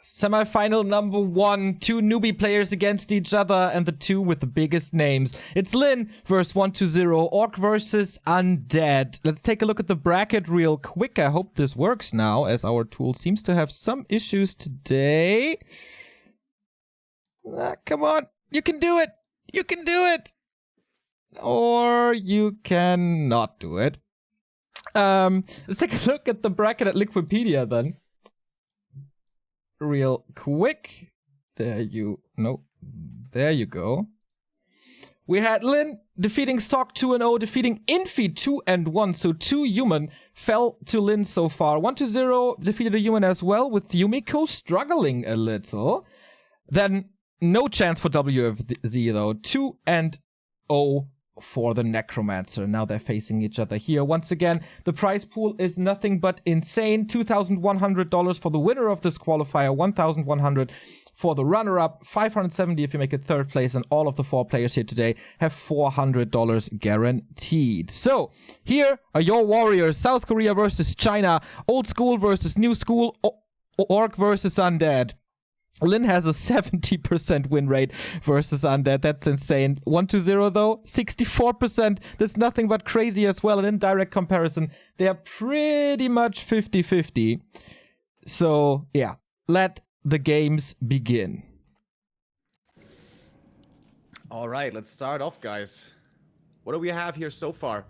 Semifinal number 1. 2 newbie players against each other, and the 2 with the biggest names. It's Lin versus 120, Orc versus Undead. Let's take a look at the bracket real quick. I hope this works now, as our tool seems to have some issues today. Come on, you can do it. You can do it. Or you can not do it. Let's take a look at the bracket at Liquipedia then. Real quick. There you go. We had Lin defeating Sock 2-0, defeating Infi 2-1. So 2 human fell to Lin so far. 120 defeated a human as well, with Yumiko struggling a little. Then no chance for WFZ though. 2-0 for the Necromancer. Now they're facing each other here. Once again, the prize pool is nothing but insane. $2,100 for the winner of this qualifier, $1,100 for the runner-up, $570 if you make it third place, and all of the 4 players here today have $400 guaranteed. So, here are your warriors. South Korea versus China, old school versus new school, Orc versus Undead. Lin has a 70% win rate versus Undead. That's insane. 120 though, 64%. That's nothing but crazy as well. And in direct comparison, they are pretty much 50-50. So, yeah. Let the games begin. All right, let's start off, guys. What do we have here so far?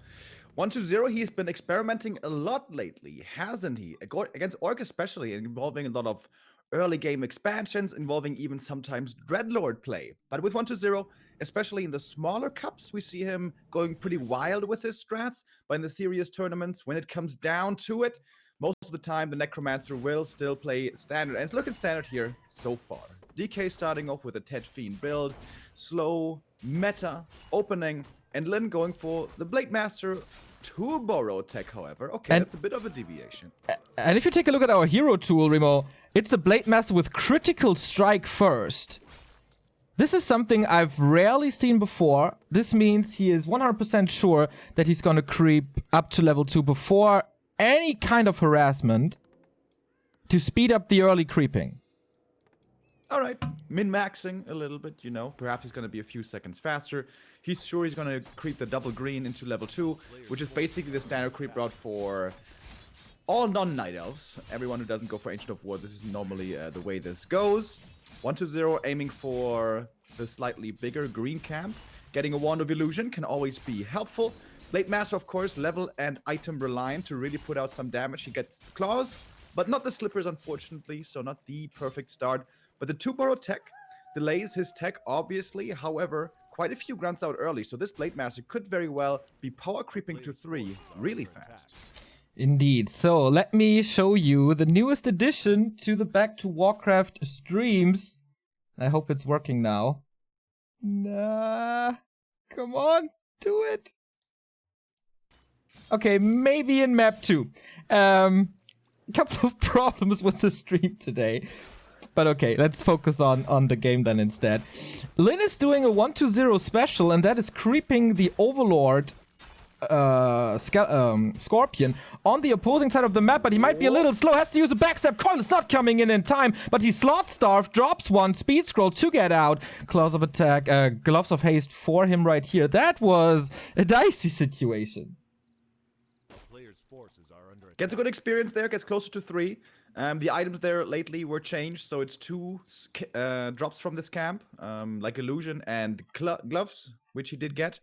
120, he's been experimenting a lot lately, hasn't he? Against Orc especially, involving a lot of early game expansions, involving even sometimes Dreadlord play. But with 120, especially in the smaller cups, we see him going pretty wild with his strats. But in the serious tournaments, when it comes down to it, most of the time the Necromancer will still play standard. And let's look at standard here so far. DK starting off with a Ted Fiend build, slow, meta, opening, and Lin going for the Blade Master 2 borrow tech, however. Okay, that's a bit of a deviation. And if you take a look at our hero tool, Remo, it's a Blade Master with critical strike first. This is something I've rarely seen before. This means he is 100% sure that he's going to creep up to level 2 before any kind of harassment to speed up the early creeping. All right, min-maxing a little bit, you know. Perhaps he's going to be a few seconds faster. He's sure he's going to creep the double green into level 2, which is basically the standard creep route for all non-Night Elves. Everyone who doesn't go for Ancient of War, this is normally the way this goes. 120 aiming for the slightly bigger green camp. Getting a Wand of Illusion can always be helpful. Blade Master, of course, level and item reliant to really put out some damage. He gets claws, but not the slippers, unfortunately, so not the perfect start. But the 2 borrow tech delays his tech, obviously. However, quite a few grunts out early, so this Blade Master could very well be power creeping to 3 really fast. Indeed. So let me show you the newest addition to the Back to Warcraft streams. I hope it's working now. Nah. Come on, do it. Okay, maybe in map 2. Couple of problems with the stream today. But okay, let's focus on the game then instead. Lin is doing a 120 special, and that is creeping the Overlord Scorpion on the opposing side of the map, but he might be a little slow, has to use a backstep. Coil is not coming in time, but he slot starved, drops 1, speed scroll to get out. Claws of attack, gloves of haste for him right here. That was a dicey situation. Gets a good experience there, gets closer to 3. The items there lately were changed, so it's 2 drops from this camp, like Illusion and Gloves, which he did get.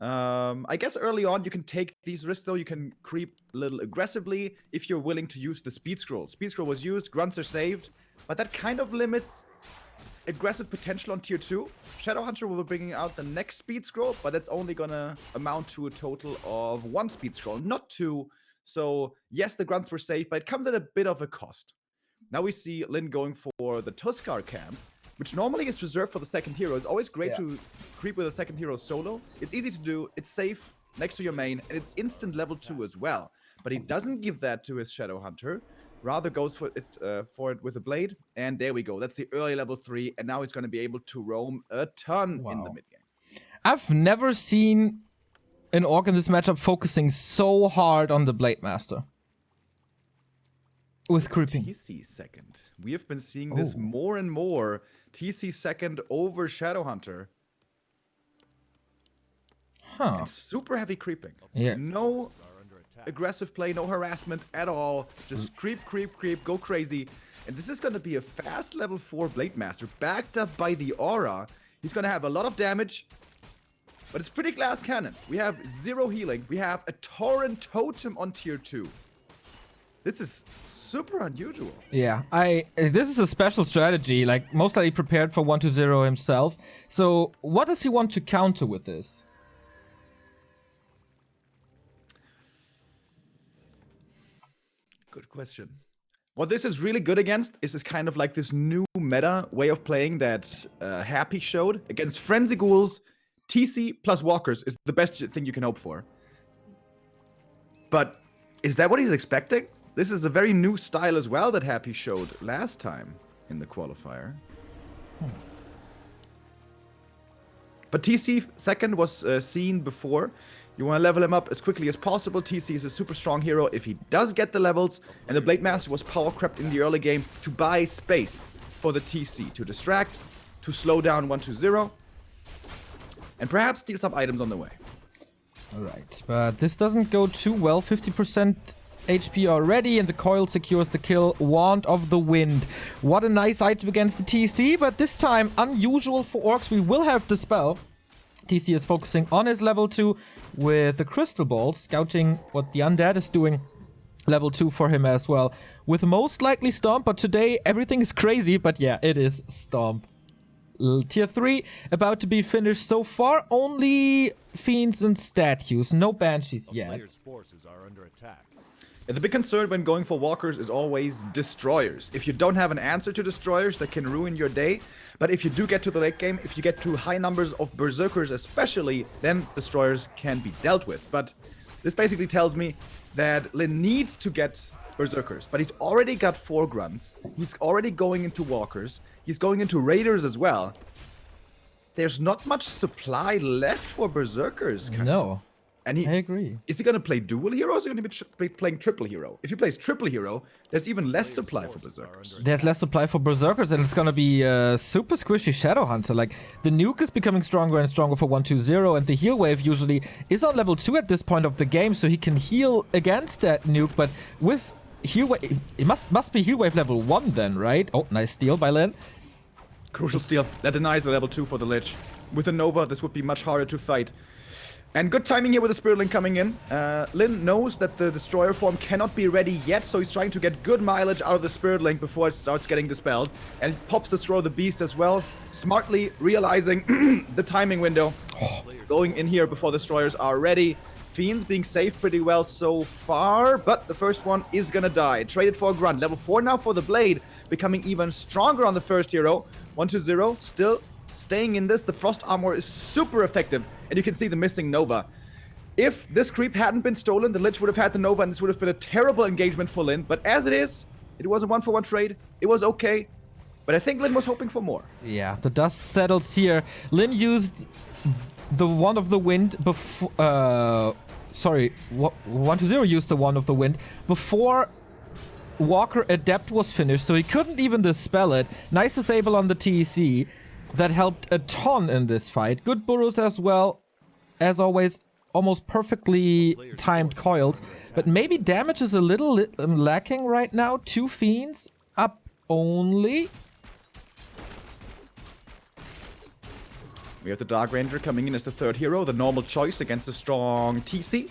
I guess early on you can take these risks, though. You can creep a little aggressively if you're willing to use the Speed Scroll. Speed Scroll was used, grunts are saved, but that kind of limits aggressive potential on tier 2. Shadowhunter will be bringing out the next Speed Scroll, but that's only gonna amount to a total of 1 Speed Scroll, not 2. So, yes, the grunts were safe, but it comes at a bit of a cost. Now we see Lin going for the Tuskar camp, which normally is reserved for the second hero. It's always great to creep with a second hero solo. It's easy to do, it's safe next to your main, and it's instant level 2 as well. But he doesn't give that to his Shadowhunter, rather goes for it with a blade, and there we go. That's the early level 3, and now he's going to be able to roam a ton in the mid game. I've never seen an Orc in this matchup focusing so hard on the Blade Master. With creeping. TC second. We have been seeing this more and more. TC second over Shadowhunter. Huh. And super heavy creeping. Yeah. No aggressive play, no harassment at all. Just creep, creep, creep, go crazy. And this is going to be a fast level 4 Blade Master, backed up by the aura. He's going to have a lot of damage, but it's pretty glass cannon. We have 0 healing. We have a Torrent Totem on tier 2. This is super unusual. Yeah, this is a special strategy, like most likely prepared for 1-0 himself. So what does he want to counter with this? Good question. What this is really good against is this kind of like this new meta way of playing that Happy showed. Against Frenzy Ghouls, TC plus Walkers is the best thing you can hope for. But is that what he's expecting? This is a very new style as well that Happy showed last time in the qualifier. But TC second was seen before. You want to level him up as quickly as possible. TC is a super strong hero if he does get the levels. And the Blade Master was power crept in the early game to buy space for the TC. To distract, to slow down 1-0. And perhaps steal some items on the way. Alright, but this doesn't go too well. 50% HP already, and the coil secures the kill. Wand of the Wind. What a nice item against the TC, but this time, unusual for orcs, we will have the spell. TC is focusing on his level 2 with the crystal ball, scouting what the undead is doing. Level 2 for him as well, with most likely Stomp, but today everything is crazy, but yeah, it is Stomp. Tier 3 about to be finished so far. Only Fiends and Statues, no Banshees yet. Player's forces are under attack. And the big concern when going for Walkers is always Destroyers. If you don't have an answer to Destroyers, that can ruin your day. But if you do get to the late game, if you get to high numbers of Berserkers especially, then Destroyers can be dealt with. But this basically tells me that Lin needs to get Berserkers, but he's already got 4 Grunts. He's already going into Walkers. He's going into Raiders as well. There's not much supply left for Berserkers. No. And I agree. Is he going to play dual hero, or is he going to be playing triple hero? If he plays triple hero, there's even less supply for Berserkers. There's less supply for Berserkers, and it's gonna be super squishy Shadowhunter. Like, the nuke is becoming stronger and stronger for 1-2-0, and the heal wave usually is on level 2 at this point of the game, so he can heal against that nuke, but with heal wave, it must be heal wave level 1 then, right? Oh, nice steal by Lin. Crucial steal. That denies the level 2 for the Lich. With a Nova, this would be much harder to fight. And good timing here with the Spirit Link coming in. Lin knows that the Destroyer form cannot be ready yet, so he's trying to get good mileage out of the Spirit Link before it starts getting dispelled. And pops Destroy the Beast as well, smartly realizing the timing window. Going in here before the Destroyers are ready. Fiends being saved pretty well so far, but the first one is gonna die. Traded for a Grunt. Level 4 now for the Blade, becoming even stronger on the first hero. 1-0, still staying in this. The Frost Armor is super effective, and you can see the missing Nova. If this creep hadn't been stolen, the Lich would have had the Nova, and this would have been a terrible engagement for Lin. But as it is, it was a 1-for-1 trade. It was okay, but I think Lin was hoping for more. Yeah, the dust settles here. Lin used the Wand of the Wind before... sorry, 1-0 used the Wand of the Wind before Walker Adept was finished, so he couldn't even dispel it. Nice disable on the TC. That helped a ton in this fight. Good burrows as well. As always, almost perfectly timed coils. But maybe damage is a little lacking right now. 2 Fiends up only. We have the Dark Ranger coming in as the 3rd hero. The normal choice against a strong TC.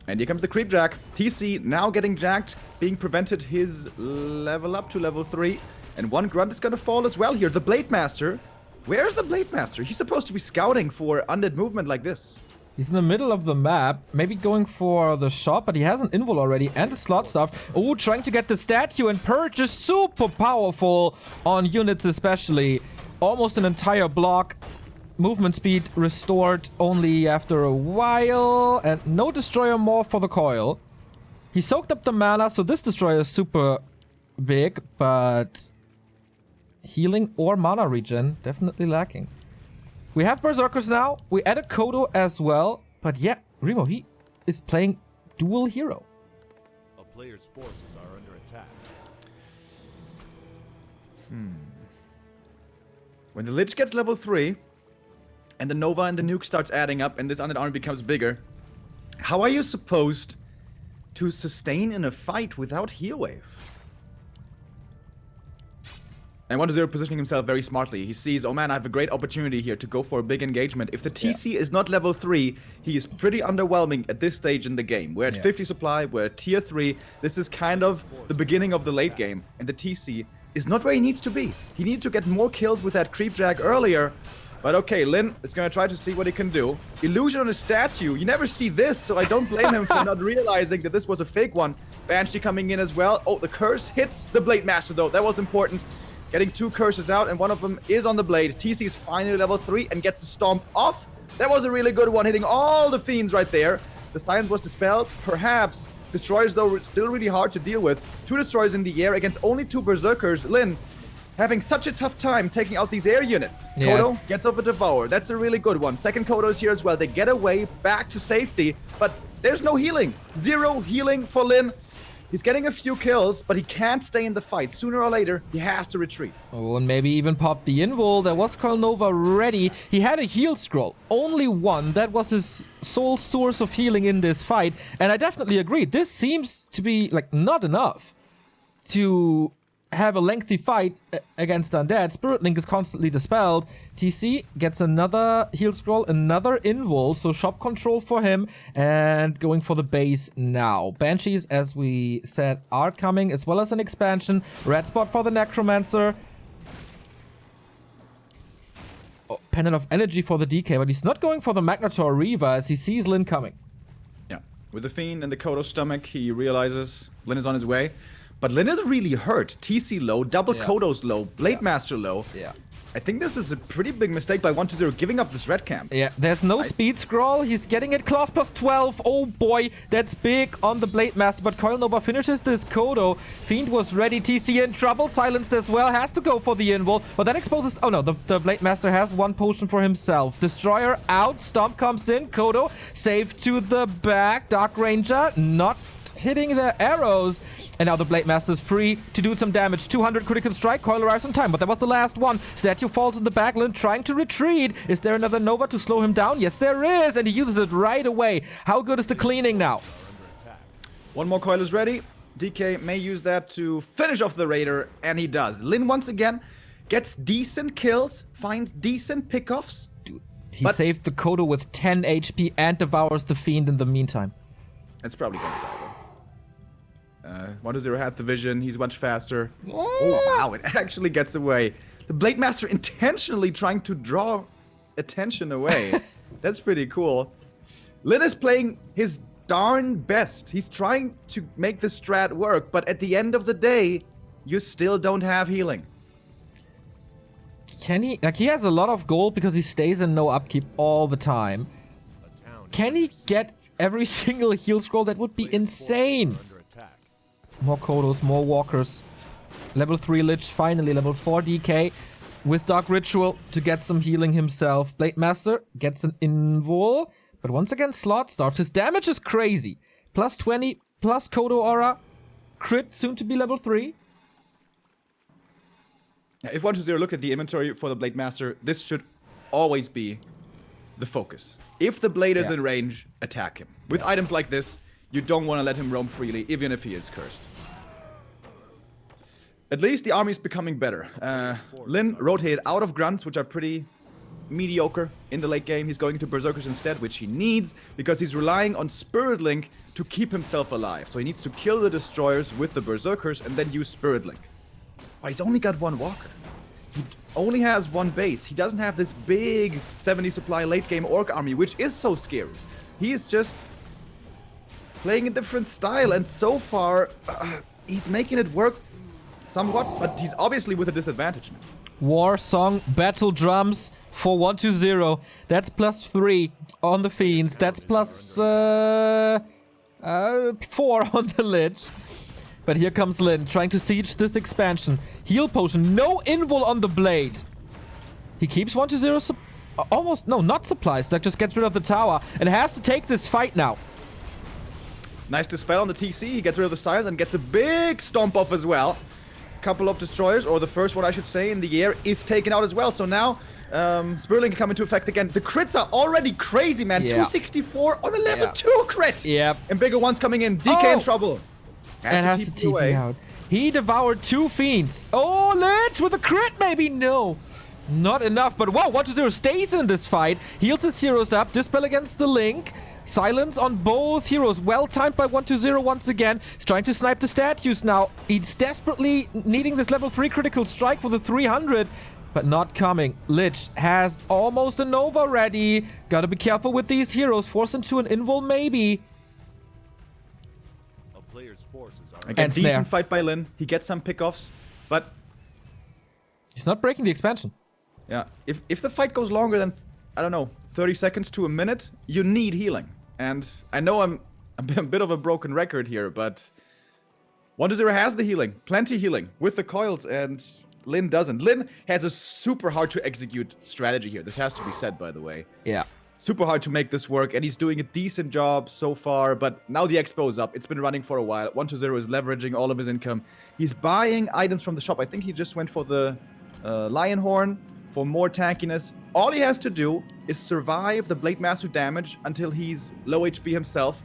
And here comes the Creep Jack. TC now getting jacked. Being prevented his level up to level 3. And 1 Grunt is gonna fall as well here. The Blade Master. Where's the Blade Master? He's supposed to be scouting for undead movement like this. He's in the middle of the map. Maybe going for the shot, but he has an invul already and a slot stuff. Oh, trying to get the statue, and Purge is super powerful on units especially. Almost an entire block. Movement speed restored only after a while. And no Destroyer more for the coil. He soaked up the mana, so this Destroyer is super big, but... healing or mana regen, definitely lacking. We have Berserkers now. We add a Kodo as well. But yeah, Remo, he is playing dual hero. player's forces are under attack. When the Lich gets level 3, and the Nova and the Nuke starts adding up, and this undead army becomes bigger, how are you supposed to sustain in a fight without heal wave? And 1-0 positioning himself very smartly. He sees, oh man, I have a great opportunity here to go for a big engagement. If the TC is not level 3, he is pretty underwhelming at this stage in the game. We're at 50 supply, we're at tier 3. This is kind of the beginning of the late game. And the TC is not where he needs to be. He needs to get more kills with that creep drag earlier. But okay, Lin is going to try to see what he can do. Illusion on a statue. You never see this, so I don't blame him for not realizing that this was a fake one. Banshee coming in as well. Oh, the curse hits the Blade Master, though. That was important. Getting 2 curses out, and one of them is on the blade. TC is finally level 3 and gets a stomp off. That was a really good one, hitting all the fiends right there. The silence was dispelled. Perhaps. Destroyers, though, still really hard to deal with. 2 destroyers in the air against only 2 berserkers. Lin having such a tough time taking out these air units. Yeah. Kodo gets over Devour. That's a really good one. Second Kodo is here as well. They get away back to safety, but there's no healing. 0 healing for Lin. He's getting a few kills, but he can't stay in the fight. Sooner or later, he has to retreat. Oh, and maybe even pop the invul. There was Coil Nova ready. He had a heal scroll. Only one. That was his sole source of healing in this fight. And I definitely agree. This seems to be, like, not enough to have a lengthy fight against undead. Spirit Link is constantly dispelled. TC gets another heal scroll, another invul, so shop control for him, and going for the base now. Banshees, as we said, are coming, as well as an expansion. Red spot for the Necromancer. Oh, Pendant of Energy for the DK, but he's not going for the Magnetor Reaver as he sees Lin coming. Yeah, with the Fiend and the Kodo stomach, he realizes Lin is on his way. But Lin is really hurt. TC low, double Kodo's low, Blade Master low. Yeah. I think this is a pretty big mistake by 1-0 giving up this red camp. Yeah, there's no speed scroll. He's getting it. Claws plus 12. Oh boy, that's big on the Blade Master. But Coil Nova finishes this Kodo. Fiend was ready. TC in trouble. Silenced as well. Has to go for the invul. But that exposes... Oh no, the Blade Master has 1 potion for himself. Destroyer out. Stomp comes in. Kodo saved to the back. Dark Ranger not hitting their arrows. And now the Blade Master is free to do some damage. 200 critical strike. Coil arrives on time, but that was the last one. Statue falls in the back. Lin trying to retreat. Is there another Nova to slow him down? Yes, there is. And he uses it right away. How good is the cleaning now? 1 more coil is ready. DK may use that to finish off the Raider, and he does. Lin once again gets decent kills, finds decent pickoffs. Dude, he saved the Kodo with 10 HP and devours the Fiend in the meantime. It's probably gonna die. 1-0 had the vision. He's much faster. Oh, wow. It actually gets away. The Blade Master intentionally trying to draw attention away. That's pretty cool. Lin is playing his darn best. He's trying to make the strat work, but at the end of the day, you still don't have healing. Can he... Like, he has a lot of gold because he stays in no upkeep all the time. Can he get every single heal scroll? That would be insane. More Kodos, more Walkers. Level 3 Lich, finally level 4 DK with Dark Ritual to get some healing himself. Blade Master gets an invul, but once again Slot starved. His damage is crazy. Plus 20, plus Kodo Aura. Crit, soon to be level 3. If 1-0 look at the inventory for the Blade Master, this should always be the focus. If the Blade is in range, attack him. With items like this, you don't want to let him roam freely, even if he is cursed. At least the army is becoming better. Lin rotated out of grunts, which are pretty mediocre in the late game. He's going to berserkers instead, which he needs, because he's relying on Spirit Link to keep himself alive. So he needs to kill the destroyers with the berserkers and then use Spirit Link. But he's only got 1 walker. He only has 1 base. He doesn't have this big 70 supply late game orc army, which is so scary. He is just playing a different style, and so far, he's making it work somewhat, but he's obviously with a disadvantage now. War Song Battle Drums for 1-0. That's plus 3 on the Fiends. That's plus 4 on the Lich. But here comes Lin, trying to siege this expansion. Heal potion, no invul on the blade. He keeps 1-0 almost, no, not supplies. That just gets rid of the tower and has to take this fight now. Nice dispel on the TC. He gets rid of the Sires and gets a big stomp off as well. Couple of destroyers, or the first one I should say, in the air is taken out as well. So now Spurling can come into effect again. The crits are already crazy, man. Yeah. 264 on a level 2 crit. Yep. And bigger ones coming in. DK in trouble. Has to TP out. He devoured 2 fiends. Oh, Lich with a crit maybe? No. Not enough, but whoa, 1-0 stays in this fight. Heals his heroes up. Dispel against the Link. Silence on both heroes. Well timed by 1-0 once again. He's trying to snipe the statues now. He's desperately needing this level 3 critical strike for the 300, but not coming. Lich has almost a Nova ready. Gotta be careful with these heroes. Force into an invul maybe. A player's forces are Again, And decent snare. fight by Lin. He gets some pickoffs, but He's not breaking the expansion. yeah, if the fight goes longer than, I don't know, 30 seconds to a minute, you need healing. And I know I'm a bit of a broken record here, but 1-0 has the healing, plenty healing with the coils, and Lin doesn't. Lin has a super hard to execute strategy here. This has to be said, by the way. Yeah. Super hard to make this work, and he's doing a decent job so far, but now the expo is up. It's been running for a while. 1-0 is leveraging all of his income. He's buying items from the shop. I think he just went for the Lion Horn for more tankiness. All he has to do is survive the Blade Master damage until he's low HP himself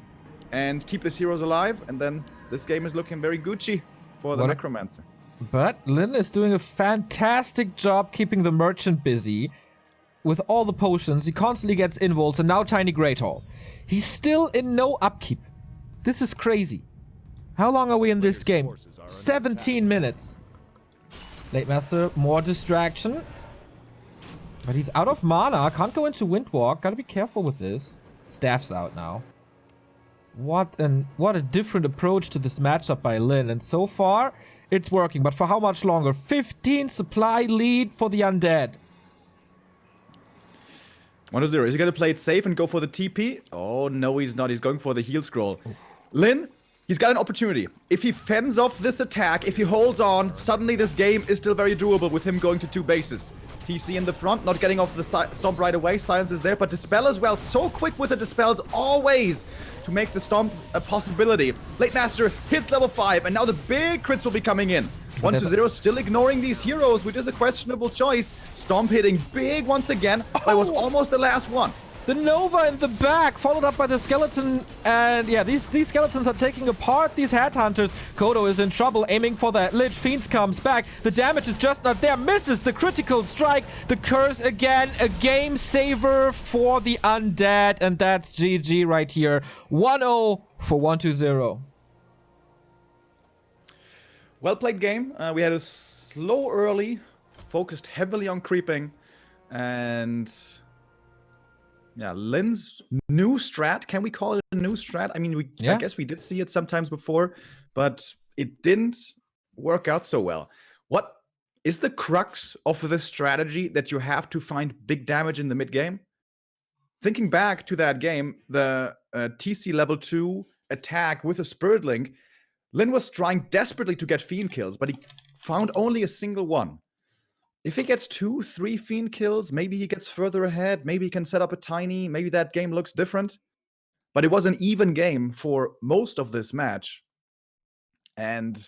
and keep his heroes alive, and then this game is looking very Gucci for the What a- Necromancer. But Lin is doing a fantastic job keeping the merchant busy with all the potions. He constantly gets invulns, and now Tiny Great Hall. He's still in no upkeep. This is crazy. How long are we in this game? 17 minutes. Late Master, more distraction. But he's out of mana. Can't go into Windwalk. Gotta be careful with this. Staff's out now. What a different approach to this matchup by Lin. And so far, it's working. But for how much longer? 15 supply lead for the Undead. 1-0. Is he going to play it safe and go for the TP? Oh, no, he's not. He's going for the heal scroll. Lin, he's got an opportunity. If he fends off this attack, if he holds on, suddenly this game is still very doable with him going to 2 bases. TC in the front, not getting off the stomp right away. Silence is there, but Dispel as well. So quick with the Dispels always to make the stomp a possibility. Blade Master hits level 5, and now the big crits will be coming in. 1-0 still ignoring these heroes, which is a questionable choice. Stomp hitting big once again, but it was almost the last one. The Nova in the back, followed up by the skeleton. And yeah, these skeletons are taking apart these headhunters. Kodo is in trouble, aiming for that Lich. Fiends comes back. The damage is just not there. Misses the critical strike. The curse again. A game saver for the Undead. And that's GG right here. 1-0 for 1-0. Well played game. We had a slow early, focused heavily on creeping, and yeah, Lin's new strat. Can we call it a new strat? I mean, I guess we did see it sometimes before, but it didn't work out so well. What is the crux of this strategy that you have to find big damage in the mid game? Thinking back to that game, the TC level 2 attack with a Spirit Link, Lin was trying desperately to get Fiend kills, but he found only a single one. If he gets 2-3 Fiend kills, maybe he gets further ahead, maybe he can set up a Tiny, maybe that game looks different. But it was an even game for most of this match. And,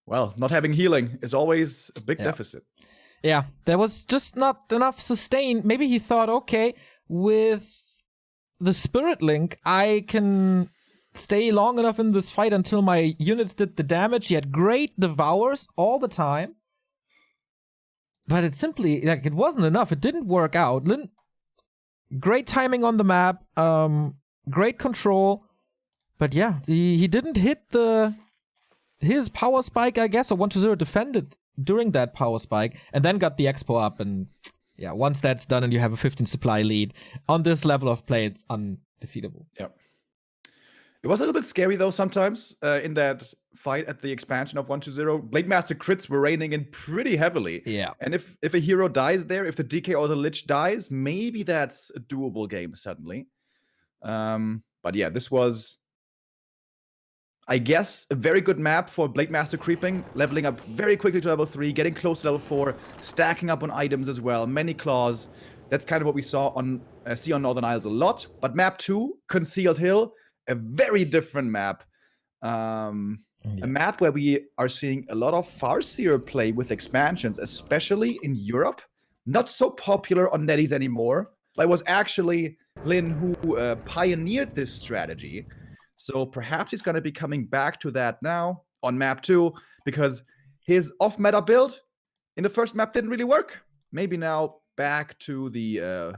well, not having healing is always a big deficit. Yeah, there was just not enough sustain. Maybe he thought, okay, with the Spirit Link, I can stay long enough in this fight until my units did the damage. He had great devours all the time. But it simply, like, it wasn't enough. It didn't work out. Lin, great timing on the map. Great control. But yeah, he didn't hit his power spike, I guess, or 1-0 defended during that power spike, and then got the expo up. And yeah, once that's done and you have a 15 supply lead on this level of play, it's undefeatable. Yep. It was a little bit scary, though, sometimes in that fight at the expansion of 1-0. Blade Master crits were raining in pretty heavily. Yeah. And if a hero dies there, if the DK or the Lich dies, maybe that's a doable game suddenly. But yeah, this was, I guess, a very good map for Blade Master creeping, leveling up very quickly to level 3, getting close to level 4, stacking up on items as well, many claws. That's kind of what we see on Northern Isles a lot. But map 2, Concealed Hill, a very different map. a map where we are seeing a lot of Farseer play with expansions, especially in Europe. Not so popular on NetEase anymore, but it was actually Lin who pioneered this strategy. So perhaps he's going to be coming back to that now on map 2, because his off-meta build in the first map didn't really work. Maybe now back to the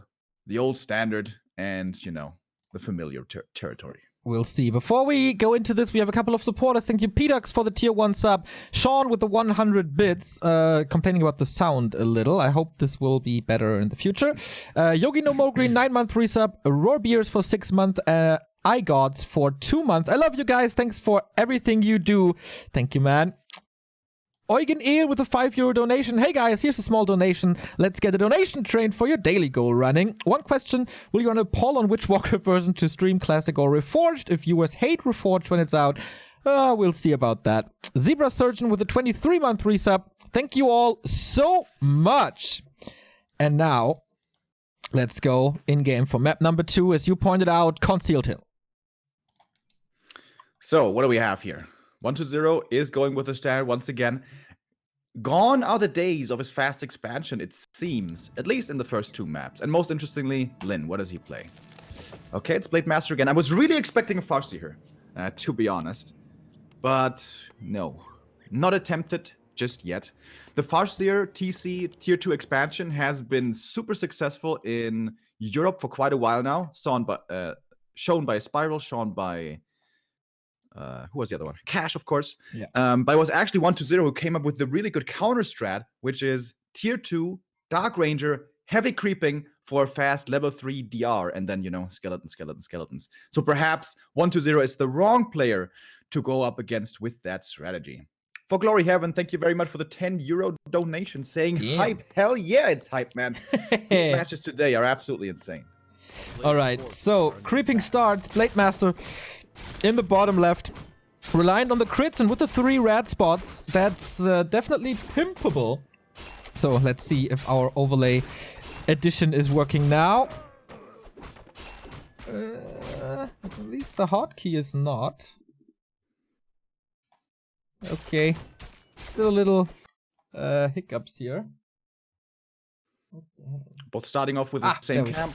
old standard and, you know, the familiar territory. We'll see. Before we go into this, we have a couple of supporters. Thank you, Pedux, for the tier 1 sub. Sean with the 100 bits, complaining about the sound a little. I hope this will be better in the future. Yogi No More Green, 9-month resub. Roar Beers for 6 months. iGods for 2 months. I love you guys. Thanks for everything you do. Thank you, man. Eugen Ehl with a €5 donation. Hey guys, here's a small donation. Let's get a donation train for your daily goal running. One question, will you run a poll on which Warcraft version to stream, Classic or Reforged? If viewers hate Reforged when it's out, we'll see about that. Zebra Surgeon with a 23-month resub. Thank you all so much. And now, let's go in-game for map number 2. As you pointed out, Concealed Hill. So, what do we have here? 1-0 is going with the standard once again. Gone are the days of his fast expansion, it seems, at least in the first 2 maps. And most interestingly, Lin, what does he play? Okay, it's Blade Master again. I was really expecting a Farseer here, to be honest. But no, not attempted just yet. The Farseer TC Tier 2 expansion has been super successful in Europe for quite a while now. Shown by Spiral, shown by... who was the other one? Cash, of course. Yeah. But it was actually 1-0 who came up with the really good counter strat, which is tier 2, Dark Ranger, heavy creeping for fast level 3 DR, and then, you know, skeletons. So perhaps 1-0 is the wrong player to go up against with that strategy. For Glory Heaven, thank you very much for the €10 donation, saying hype. Hell yeah, it's hype, man. These matches today are absolutely insane. Alright, so creeping starts, Blade Master in the bottom left, reliant on the crits, and with the 3 red spots, that's definitely pimpable. So let's see if our overlay addition is working now. At least the hotkey is not. Okay, still a little hiccups here. Both starting off with the same camp.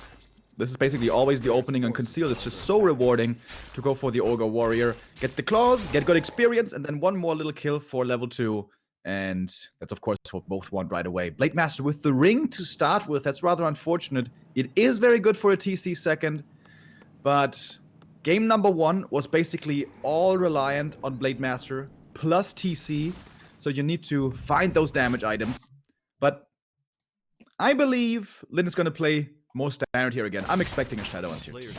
This is basically always the opening on Concealed. It's just so rewarding to go for the Ogre Warrior. Get the claws, get good experience, and then one more little kill for level 2. And that's, of course, what both want right away. Blade Master with the ring to start with. That's rather unfortunate. It is very good for a TC second. But game number 1 was basically all reliant on Blade Master plus TC. So you need to find those damage items. But I believe Lin is going to play more standard here again. I'm expecting a Shadow on tier 2.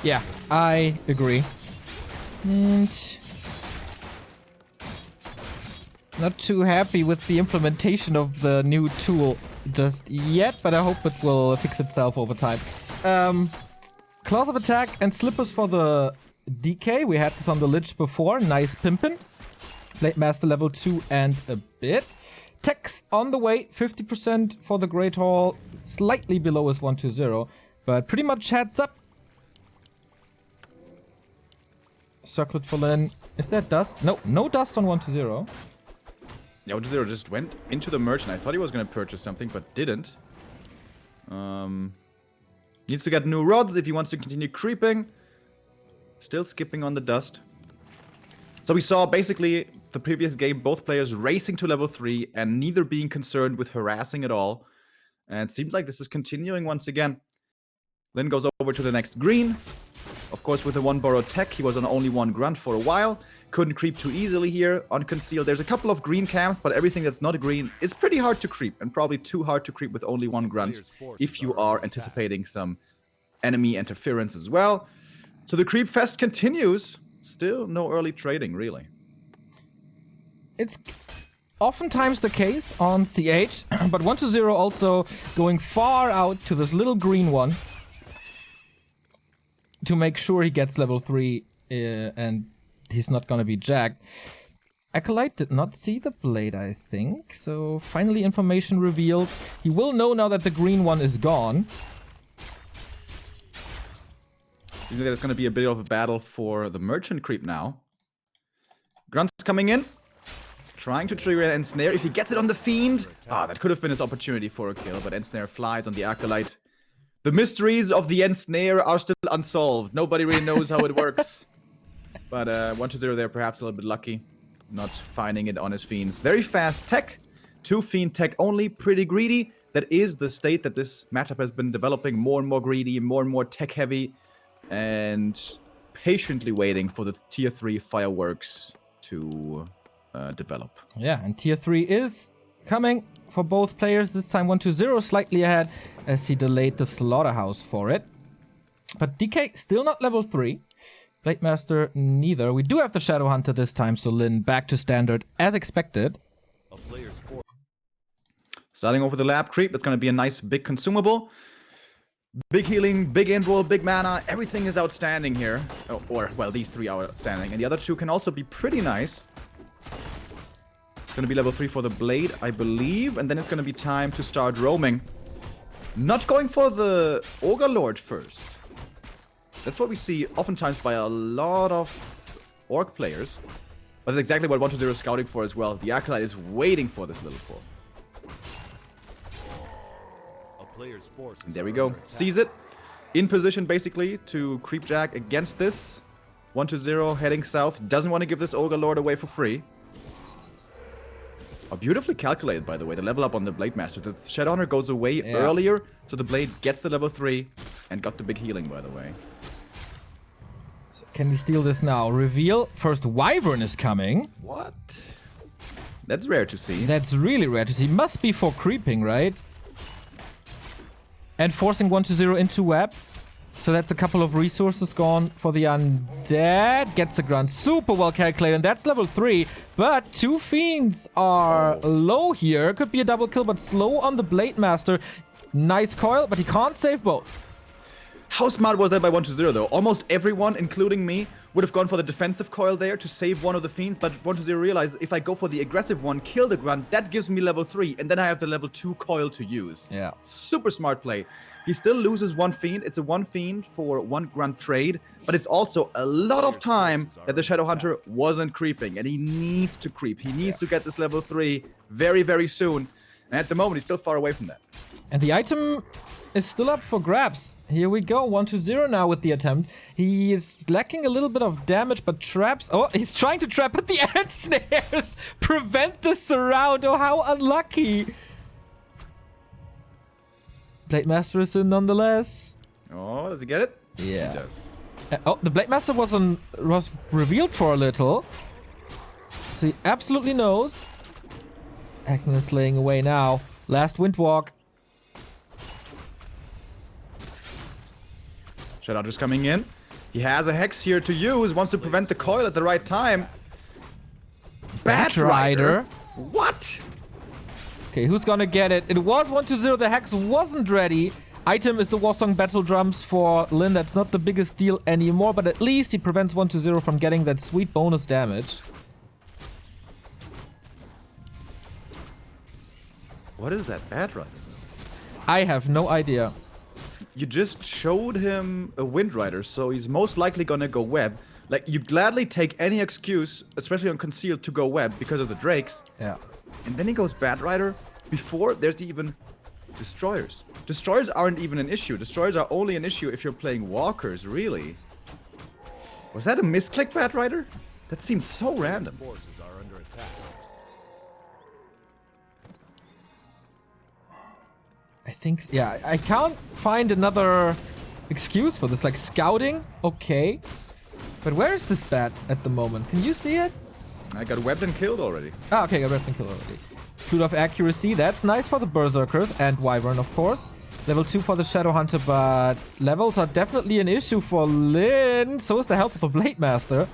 Yeah, I agree. And not too happy with the implementation of the new tool just yet, but I hope it will fix itself over time. Claws of Attack and Slippers for the DK. We had this on the Lich before. Nice pimpin'. Blade Master level 2 and a bit. Techs on the way, 50% for the Great Hall, slightly below his 1-0, but pretty much heads up. Circlet for Lin. Is there dust? No, no dust on 1-0. Yeah, 1-0 just went into the merchant. I thought he was going to purchase something, but didn't. Needs to get new rods if he wants to continue creeping. Still skipping on the dust. So we saw basically the previous game, both players racing to level 3 and neither being concerned with harassing at all. And it seems like this is continuing once again. Lin goes over to the next green. Of course, with the 1 borrowed tech, he was on only 1 grunt for a while. Couldn't creep too easily here on Conceal. There's a couple of green camps, but everything that's not green is pretty hard to creep. And probably too hard to creep with only 1 grunt if you are anticipating some enemy interference as well. So the creep fest continues. Still no early trading, really. It's oftentimes the case on CH, but 1-0 also going far out to this little green one to make sure he gets level 3 and he's not gonna be jacked. Acolyte did not see the blade, I think, so finally information revealed. He will know now that the green one is gone. Seems like there's going to be a bit of a battle for the merchant creep now. Grunt's coming in. Trying to trigger an Ensnare. If he gets it on the Fiend, that could have been his opportunity for a kill, but Ensnare flies on the Acolyte. The mysteries of the Ensnare are still unsolved. Nobody really knows how it works. But 1-0 there, perhaps a little bit lucky. Not finding it on his Fiends. Very fast tech. 2 Fiend tech only, pretty greedy. That is the state that this matchup has been developing. More and more greedy, more and more tech heavy. And patiently waiting for the tier 3 fireworks to develop. Yeah, and tier 3 is coming for both players. This time 1-0 slightly ahead as he delayed the slaughterhouse for it. But DK still not level 3. Blade Master neither. We do have the Shadow Hunter this time, so Lin back to standard as expected. A player's force. Starting off with the lab creep, it's going to be a nice big consumable. Big healing, big end roll, big mana. Everything is outstanding here. Well, these 3 are outstanding. And the other 2 can also be pretty nice. It's going to be level 3 for the Blade, I believe. And then it's going to be time to start roaming. Not going for the Ogre Lord first. That's what we see oftentimes by a lot of Orc players. But that's exactly what 1-0 is scouting for as well. The Acolyte is waiting for this little pull. Player's forces And there we go. Sees it. In position, basically, to creepjack against this. 1-0, heading south. Doesn't want to give this Ogre Lord away for free. Oh, beautifully calculated, by the way. The level up on the Blade Master. The Shadowhunter goes away earlier, so the Blade gets the level 3 and got the big healing, by the way. So can we steal this now? Reveal. First Wyvern is coming. What? That's rare to see. That's really rare to see. Must be for creeping, right? And forcing 1-0 into web. So that's a couple of resources gone for the undead. Gets a grunt. Super well calculated. And that's level 3. But 2 fiends are low here. Could be a double kill, but slow on the Blade Master. Nice coil, but he can't save both. How smart was that by 1-0 though? Almost everyone, including me, would have gone for the defensive coil there to save one of the fiends, but 1-0 realized if I go for the aggressive one, kill the grunt, that gives me level 3, and then I have the level 2 coil to use. Yeah. Super smart play. He still loses 1 fiend. It's a 1 fiend for 1 grunt trade, but it's also a lot of time that the Shadowhunter wasn't creeping, and he needs to creep. He needs to get this level 3 very, very soon, and at the moment he's still far away from that. And the item is still up for grabs. Here we go, 1-0 now with the attempt. He is lacking a little bit of damage, but traps... Oh, he's trying to trap, but the ant snares prevent the surround. Oh, how unlucky. Blade Master is in nonetheless. Oh, does he get it? Yeah. He does. Oh, the Blade Master was revealed for a little. So he absolutely knows. Agnes laying away now. Last Windwalk. Shadowhunter's coming in. He has a Hex here to use, wants to prevent the coil at the right time. Bat Rider. What? Okay, who's gonna get it? It was 1-0. The Hex wasn't ready. Item is the Warsong Battle Drums for Lin. That's not the biggest deal anymore, but at least he prevents 1-0 from getting that sweet bonus damage. What is that Bat Rider? I have no idea. You just showed him a Wind Rider, so he's most likely gonna go web. Like, you gladly take any excuse, especially on Concealed, to go web because of the Drakes. Yeah. And then he goes Bat Rider before there's even Destroyers. Destroyers aren't even an issue. Destroyers are only an issue if you're playing Walkers, really. Was that a misclick Bat Rider? That seemed so random. Forces are under attack. I think, yeah, I can't find another excuse for this. Like, scouting, okay. But where is this bat at the moment? Can you see it? I got webbed and killed already. Ah, okay, got webbed and killed already. Flute of Accuracy, that's nice for the Berserkers and Wyvern, of course. Level 2 for the Shadowhunter, but levels are definitely an issue for Lin. So is the help of a Blade Master.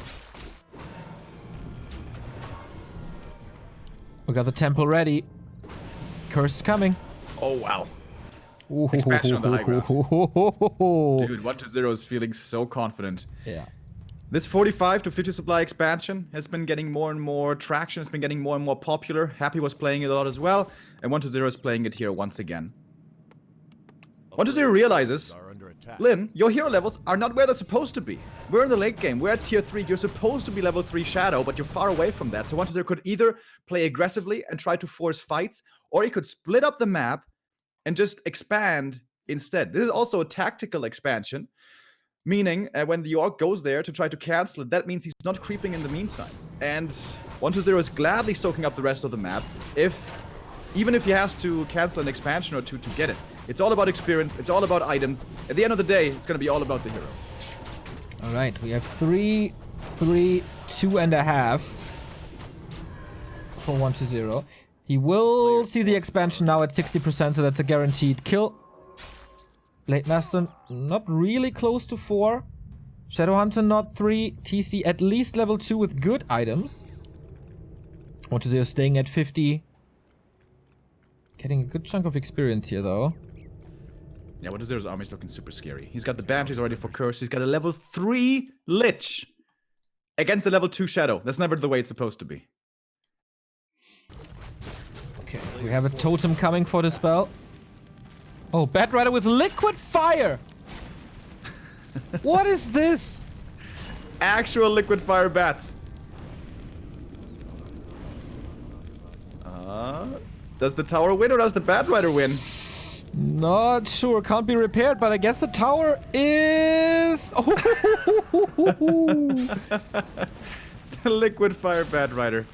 We got the temple ready. Curse is coming. Oh, wow. Expansion on the high ground. Dude, 1-0 is feeling so confident. Yeah. This 45 to 50 supply expansion has been getting more and more traction. It's been getting more and more popular. Happy was playing it a lot as well. And 1-0 is playing it here once again. 1-0 realizes attack. Lin, your hero levels are not where they're supposed to be. We're in the late game. We're at tier 3. You're supposed to be level 3 Shadow, but you're far away from that. So 1-0 could either play aggressively and try to force fights, or he could split up the map and just expand instead. This is also a tactical expansion, meaning when the Orc goes there to try to cancel it, that means he's not creeping in the meantime. And 1-0 is gladly soaking up the rest of the map, even if he has to cancel an expansion or two to get it. It's all about experience, it's all about items. At the end of the day, it's going to be all about the heroes. All right, we have 3, 3, 2.5 for 1-0. He will see the expansion now at 60%, so that's a guaranteed kill. Blade Master not really close to 4. Shadowhunter not 3. TC at least level 2 with good items. 1-0 staying at 50. Getting a good chunk of experience here, though. Yeah, 1-0's army is looking super scary. He's got the Banshees already for Curse. He's got a level 3 Lich against a level 2 Shadow. That's never the way it's supposed to be. Okay, we have a totem coming for the spell. Oh, Bat Rider with liquid fire! What is this? Actual liquid fire bats. Does the tower win or does the Bat Rider win? Not sure. Can't be repaired, but I guess the tower is... The liquid fire Bat Rider.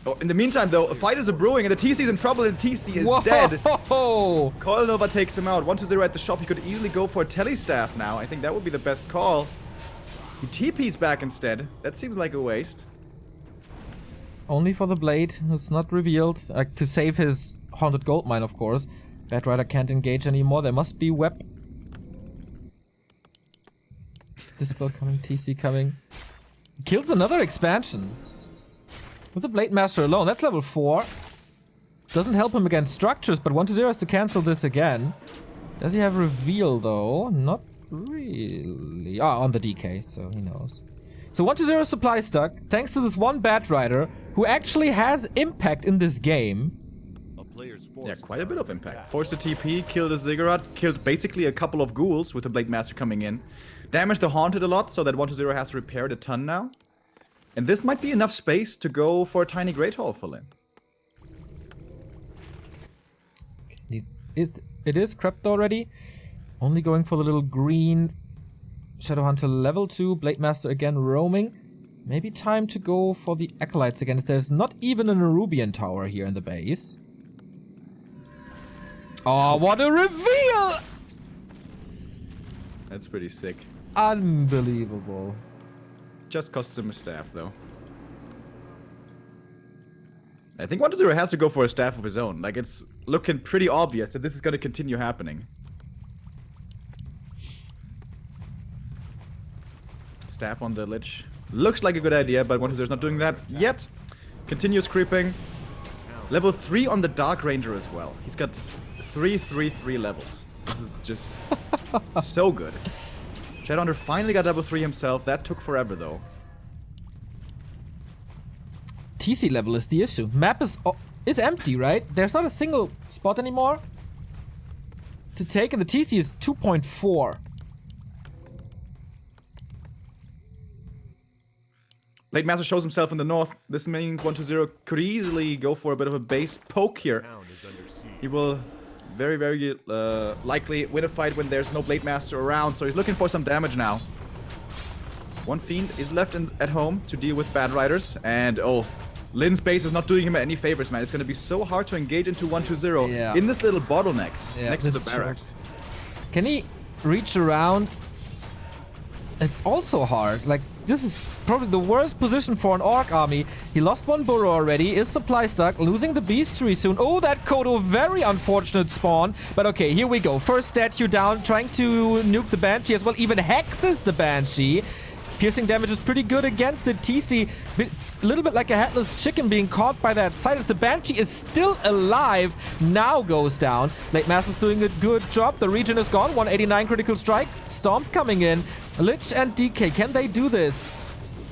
Oh, in the meantime, though, fighters are brewing and the TC's in trouble and TC is dead. Coil Nova takes him out. 1-0 at the shop. He could easily go for a Telestaff now. I think that would be the best call. He TP's back instead. That seems like a waste. Only for the blade, who's not revealed. To save his haunted gold mine, of course. Bat Rider can't engage anymore. There must be web. Dispel coming, TC coming. Kills another expansion. With the Blade Master alone, that's level 4. Doesn't help him against structures, but 1-0 has to cancel this again. Does he have reveal though? Not really. Ah, on the DK, so he knows. So 1-0 supply stuck, thanks to this one Bat Rider, who actually has impact in this game. Yeah, quite a bit of impact. Forced a TP, killed a Ziggurat, killed basically a couple of ghouls with the Blade Master coming in. Damaged the Haunted a lot, so that 1-0 has repaired a ton now. And this might be enough space to go for a tiny Great Hall for Lin. It is crept already. Only going for the little green Shadowhunter level 2. Blade Master again roaming. Maybe time to go for the Acolytes again. There's not even an Nerubian tower here in the base. Oh, what a reveal! That's pretty sick. Unbelievable. Just costs him a staff, though. I think 1-0 has to go for a staff of his own. Like, it's looking pretty obvious that this is going to continue happening. Staff on the Lich. Looks like a good idea, but 1-0's not doing that yet. Continues creeping. Level 3 on the Dark Ranger as well. He's got 3 levels. This is just so good. Shadowhunter finally got level 3 himself. That took forever, though. TC level is the issue. Map is empty, right? There's not a single spot anymore to take, and the TC is 2.4. Blade Master shows himself in the north. This means 1-0 could easily go for a bit of a base poke here. He will very, very likely win a fight when there's no Blade Master around, so he's looking for some damage now. One Fiend is left at home to deal with Bat Riders, and oh, Lin's base is not doing him any favors, man. It's going to be so hard to engage into 1-2-0 in this little bottleneck next to the barracks. Can he reach around? It's also hard. Like, this is probably the worst position for an Orc army. He lost one burrow already, is supply stuck, losing the Beast Tree soon. Oh, that Kodo, very unfortunate spawn. But okay, here we go. First statue down, trying to nuke the Banshee as well. Even hexes the Banshee. Piercing damage is pretty good against it. TC, a little bit like a headless chicken being caught by that side. If the Banshee is still alive, now goes down. Blade Master's doing a good job. The region is gone. 189 critical strike. Stomp coming in. Lich and DK, can they do this?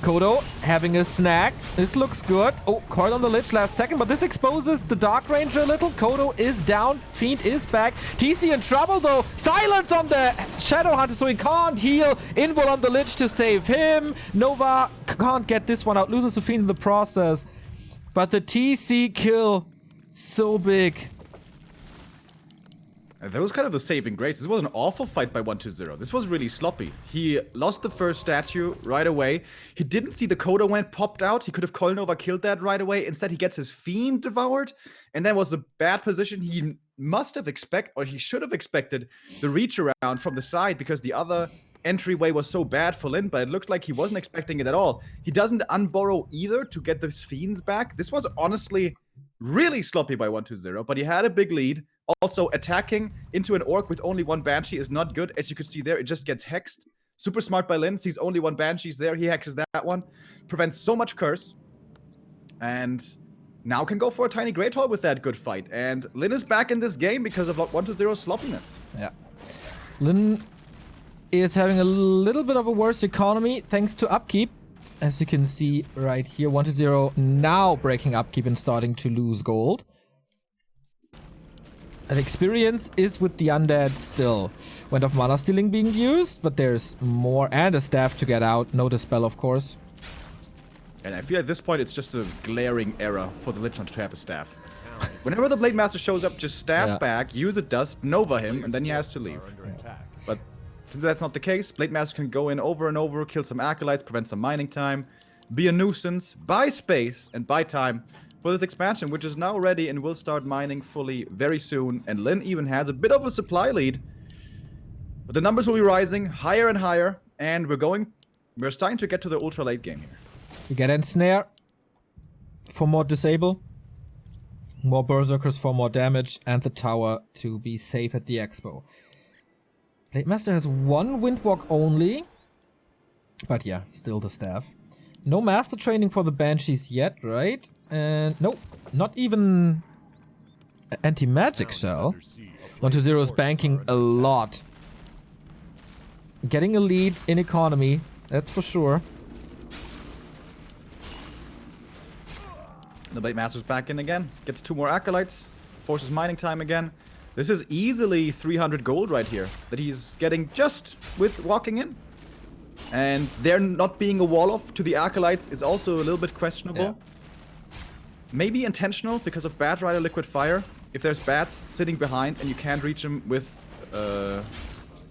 Kodo having a snack. This looks good. Oh, coil on the Lich last second, but this exposes the Dark Ranger a little. Kodo is down. Fiend is back. TC in trouble though. Silence on the Shadow Hunter, so he can't heal. Invul on the Lich to save him. Nova can't get this one out. Loses the Fiend in the process. But the TC kill, so big. That was kind of the saving grace. This was an awful fight by 120. This was really sloppy. He lost the first statue right away. He didn't see the Kodo when it popped out. He could have Coil Nova killed that right away. Instead, he gets his Fiend devoured. And that was a bad position. He must have expected, or he should have expected, the reach around from the side because the other entryway was so bad for Lin, but it looked like he wasn't expecting it at all. He doesn't unborrow either to get the Fiends back. This was honestly really sloppy by 120, but he had a big lead. Also, attacking into an Orc with only one Banshee is not good. As you can see there, it just gets hexed. Super smart by Lin. Sees only one Banshee's there. He hexes that one. Prevents so much curse. And now can go for a tiny Great Hall with that good fight. And Lin is back in this game because of 120's sloppiness. Yeah. Lin is having a little bit of a worse economy thanks to upkeep. As you can see right here, 120 now breaking upkeep and starting to lose gold. And experience is with the undead still. Went off mana stealing being used, but there's more and a staff to get out. No dispel, of course. And I feel at this point it's just a glaring error for the Lich Hunter to have a staff. Whenever the Blade Master shows up, just staff back, use a dust, Nova him, and then he has to leave. But since that's not the case, Blade Master can go in over and over, kill some Acolytes, prevent some mining time, be a nuisance, buy space, and buy time for this expansion, which is now ready and will start mining fully very soon. And Lin even has a bit of a supply lead. But the numbers will be rising higher and higher, and we're starting to get to the ultra late game here. We get Ensnare for more disable, more Berserkers for more damage, and the tower to be safe at the expo. Blade Master has one Windwalk only, but yeah, still the staff. No master training for the Banshees yet, right? And nope, not even anti-magic shell. 120 is banking a lot. Getting a lead in economy, that's for sure. The Blade Master's back in again. Gets 2 more Acolytes. Forces mining time again. This is easily 300 gold right here that he's getting just with walking in. And there not being a wall off to the Acolytes is also a little bit questionable. Yeah. Maybe intentional because of Bat Rider Liquid Fire. If there's bats sitting behind and you can't reach them with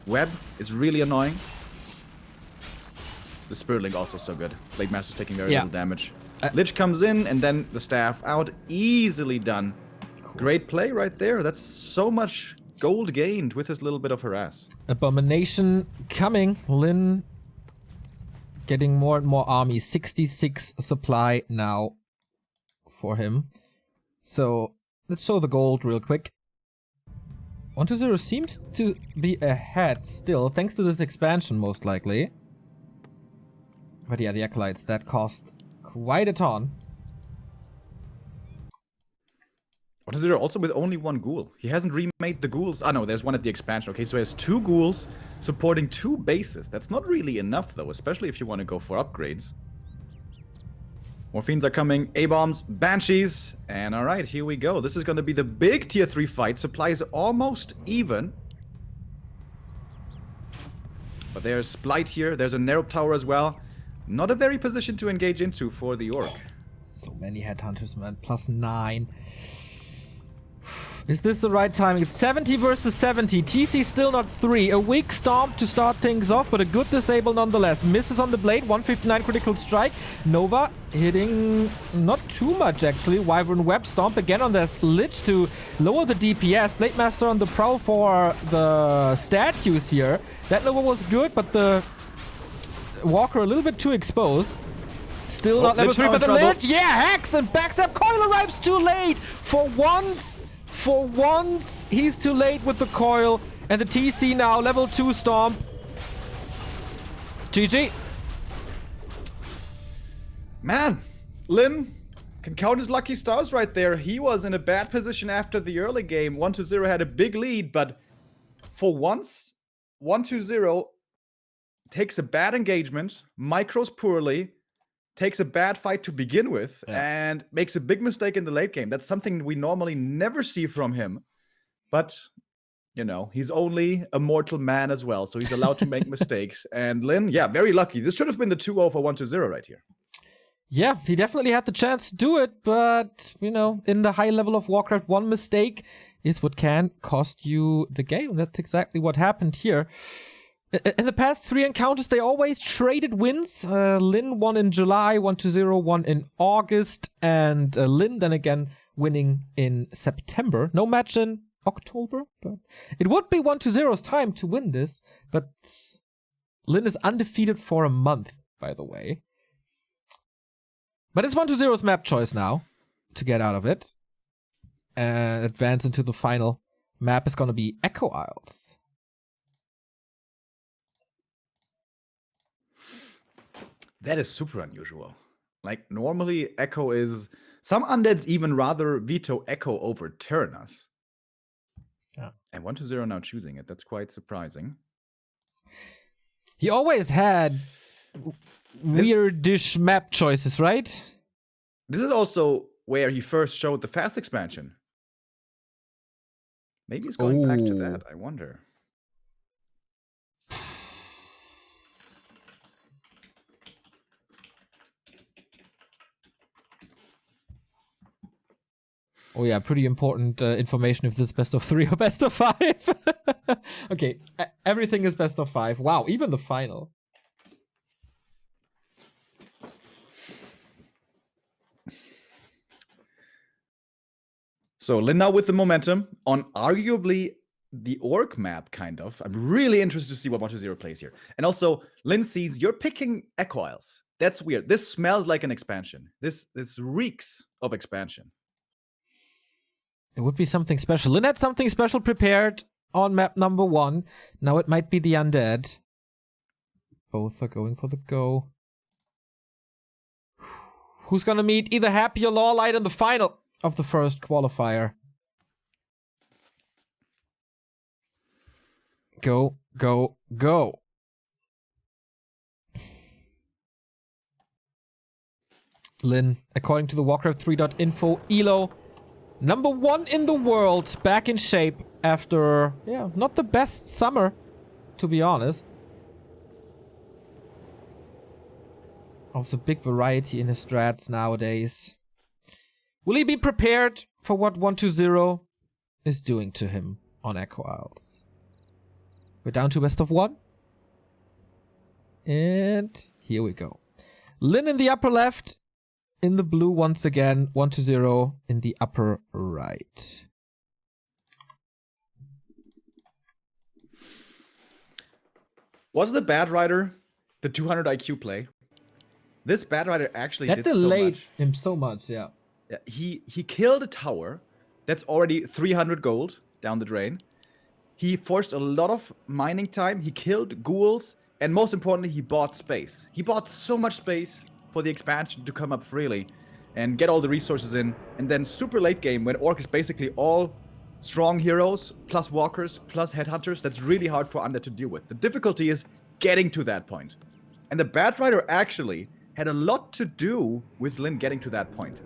web, it's really annoying. The Spirit Link also so good. Blade Master's taking very little damage. Lich comes in and then the staff out. Easily done. Cool. Great play right there. That's so much gold gained with his little bit of harass. Abomination coming. Lin getting more and more army. 66 supply now for him. So let's show the gold real quick. 120 seems to be ahead still, thanks to this expansion most likely. But yeah, the Acolytes, that cost quite a ton. 120 also with only one ghoul. He hasn't remade the ghouls. Oh no, there's one at the expansion. Okay, so he has 2 ghouls supporting 2 bases. That's not really enough though, especially if you want to go for upgrades. More fiends are coming, A-bombs, Banshees, and alright, here we go. This is going to be the big tier 3 fight. Supply is almost even. But there's Blight here, there's a Nerub Tower as well. Not a very position to engage into for the Orc. So many headhunters, man. +9. Is this the right timing? It's 70 versus 70. TC still not 3. A weak stomp to start things off, but a good disable nonetheless. Misses on the blade. 159 critical strike. Nova hitting not too much, actually. Wyvern web stomp again on the Lich to lower the DPS. Blade Master on the prowl for the statues here. That Nova was good, but the Walker a little bit too exposed. Still not level 3, but the Lich, hacks and backs up. Coil arrives too late. For once, he's too late with the coil. And the TC now, level 2 stomp. GG. Man, Lin can count his lucky stars right there. He was in a bad position after the early game. 120 had a big lead, but for once, 120 takes a bad engagement, micros poorly, takes a bad fight to begin with and makes a big mistake in the late game. That's something we normally never see from him. But, you know, he's only a mortal man as well, so he's allowed to make mistakes. And Lin, yeah, very lucky. This should have been the 2-0 for 1-0 right here. Yeah, he definitely had the chance to do it, but, you know, in the high level of Warcraft, one mistake is what can cost you the game. That's exactly what happened here. In the past 3 encounters, they always traded wins. Lin won in July, 1-0, won in August, and Lin then again winning in September. No match in October, but it would be 1-0's time to win this, but Lin is undefeated for a month, by the way. But it's 1-0's map choice now to get out of it and advance into the final. Map is going to be Echo Isles. That is super unusual. Like, normally Echo is... Some undeads even rather veto Echo over Tyrannos. Yeah. And 1-0 now choosing it. That's quite surprising. He always had weirdish map choices, right? This is also where he first showed the fast expansion. Maybe he's going back to that, I wonder. Oh yeah, pretty important information if this is best of 3 or best of 5. Okay, everything is best of 5. Wow, even the final. So Lin now with the momentum on arguably the orc map, kind of. I'm really interested to see what 1-0 plays here. And also, Lin sees you're picking Echo Isles. That's weird. This smells like an expansion. This reeks of expansion. It would be something special. Lin had something special prepared on map number 1. Now it might be the undead. Both are going for the go. Who's gonna meet either Happy or Lawlight in the final of the first qualifier? Go, go, go. Lin, according to the Warcraft3.info ELO, number 1 in the world, back in shape after, yeah, not the best summer, to be honest. Also, big variety in his strats nowadays. Will he be prepared for what 1-0 is doing to him on Echo Isles? We're down to best of 1. And here we go. Lin in the upper left. In the blue once again. 1-0 in the upper right. Was the Bad Rider the 200 IQ play? This Bad Rider actually that did so delayed much. him so much, yeah. Yeah, he killed a tower that's already 300 gold down the drain. He forced a lot of mining time. He killed ghouls. And most importantly, he bought space. He bought so much space for the expansion to come up freely and get all the resources in. And then super late game, when Orc is basically all strong heroes, plus walkers, plus headhunters, that's really hard for Undead to deal with. The difficulty is getting to that point. And the Bad Rider actually had a lot to do with Lin getting to that point.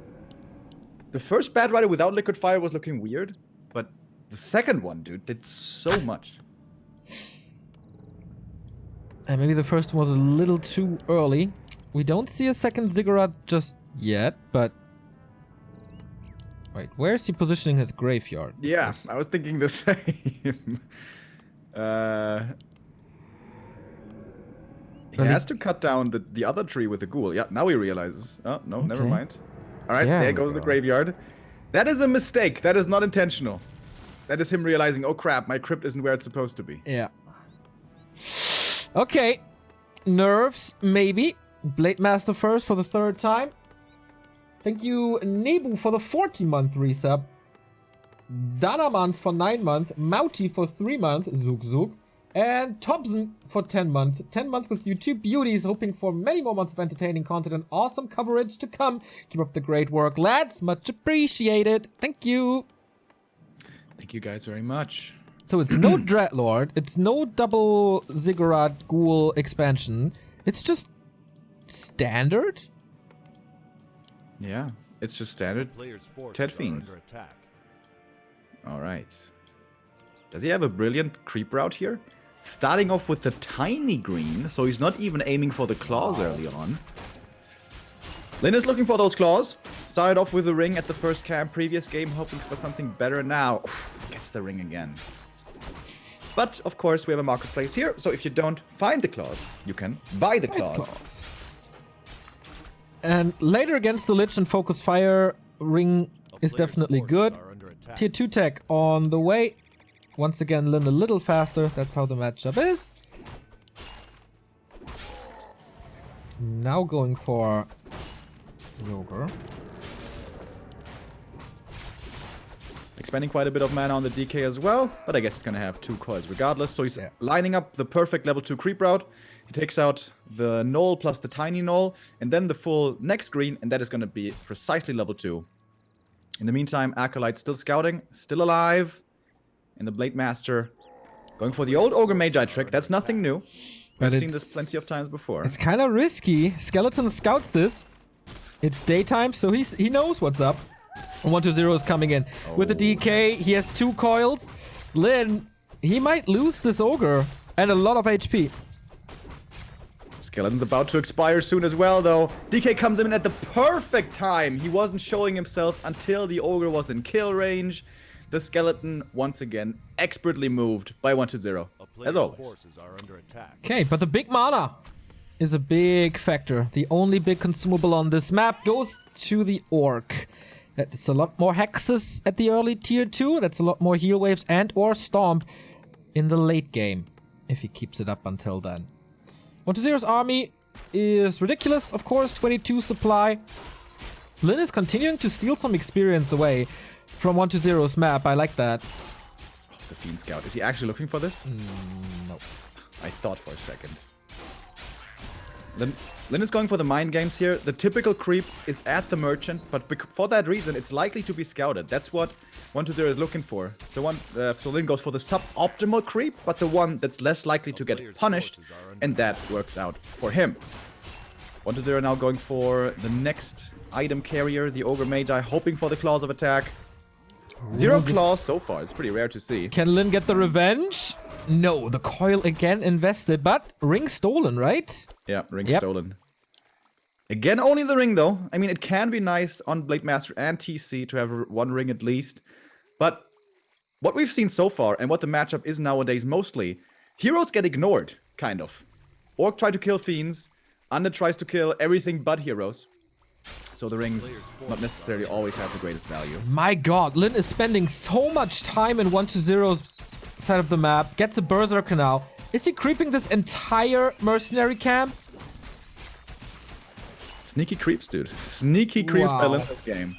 The first Bad Rider without Liquid Fire was looking weird, but the second one, dude, did so much. And maybe the first one was a little too early. We don't see a second Ziggurat just yet, but... Wait, where is he positioning his graveyard? Yeah, I was thinking the same. He has to cut down the other tree with the ghoul. Yeah, now he realizes. Oh, no, never mind. All right, there goes the graveyard. That is a mistake. That is not intentional. That is him realizing, oh crap, my crypt isn't where it's supposed to be. Yeah. Okay. Nerves, maybe. Blade Master first for the 3rd time. Thank you, Nebu, for the 40-month resub. Danamans for 9 months. Mauti for 3 months. Zug Zug. And Tobson for 10 months. 10 months with YouTube Beauties, hoping for many more months of entertaining content and awesome coverage to come. Keep up the great work, lads. Much appreciated. Thank you. Thank you guys very much. So it's no Dreadlord. It's no double Ziggurat Ghoul expansion. It's just standard Yeah, it's just standard. Players' forces Ted are Fiends. under attack. All right. Does he have a brilliant creep route here? Starting off with the tiny green, so he's not even aiming for the claws early on. Lin is looking for those claws. Started off with the ring at the first camp, previous game, hoping for something better now. Gets the ring again. But, of course, we have a marketplace here, so if you don't find the claws, you can buy the claws. And later against the Lich and Focus Fire, ring is definitely good. Tier 2 tech on the way. Once again, Lin a little faster. That's how the matchup is. Now going for Ogre. Expending quite a bit of mana on the DK as well, but I guess he's gonna have 2 coils regardless. So he's lining up the perfect level 2 creep route. He takes out the Knoll plus the tiny Knoll, and then the full next green, and that is gonna be precisely level 2. In the meantime, Acolyte still scouting, still alive. And the Blade Master going for the old Ogre Magi trick. That's nothing new. But We've seen this plenty of times before. It's kind of risky. Skeleton scouts this. It's daytime, so he knows what's up. 1-2-0 is coming in. With the DK, he has 2 coils. Lin, he might lose this Ogre and a lot of HP. Skeleton's about to expire soon as well, though. DK comes in at the perfect time. He wasn't showing himself until the Ogre was in kill range. The Skeleton, once again, expertly moved by 1-0, as always. Forces are under attack. Okay, but the big mana is a big factor. The only big consumable on this map goes to the Orc. That's a lot more hexes at the early tier 2. That's a lot more heal waves and or stomp in the late game, if he keeps it up until then. 1-0's army is ridiculous, of course, 22 supply. Lin is continuing to steal some experience away from 1-0's map. I like that. Oh, the Fiend Scout. Is he actually looking for this? No. I thought for a second. Lin is going for the mind games here. The typical creep is at the merchant, but for that reason, it's likely to be scouted. That's what 1-0 is looking for. So Lin goes for the suboptimal creep, but the one that's less likely to get punished, and that works out for him. 1-0 now going for the next item carrier, the Ogre Magi, hoping for the claws of attack. 0 claws so far. It's pretty rare to see. Can Lin get the revenge? No, the coil again invested, but ring stolen, right? Yeah, ring stolen. Again, only the ring, though. I mean, it can be nice on Blade Master and TC to have 1 ring at least. But what we've seen so far, and what the matchup is nowadays mostly, heroes get ignored, kind of. Orc try to kill fiends. Undead tries to kill everything but heroes. So the rings not necessarily always have the greatest value. My god, Lin is spending so much time in 1-0's side of the map. Gets a Berserker now. Is he creeping this entire mercenary camp? Sneaky creeps, dude. Sneaky creeps by Wow. Lin this game.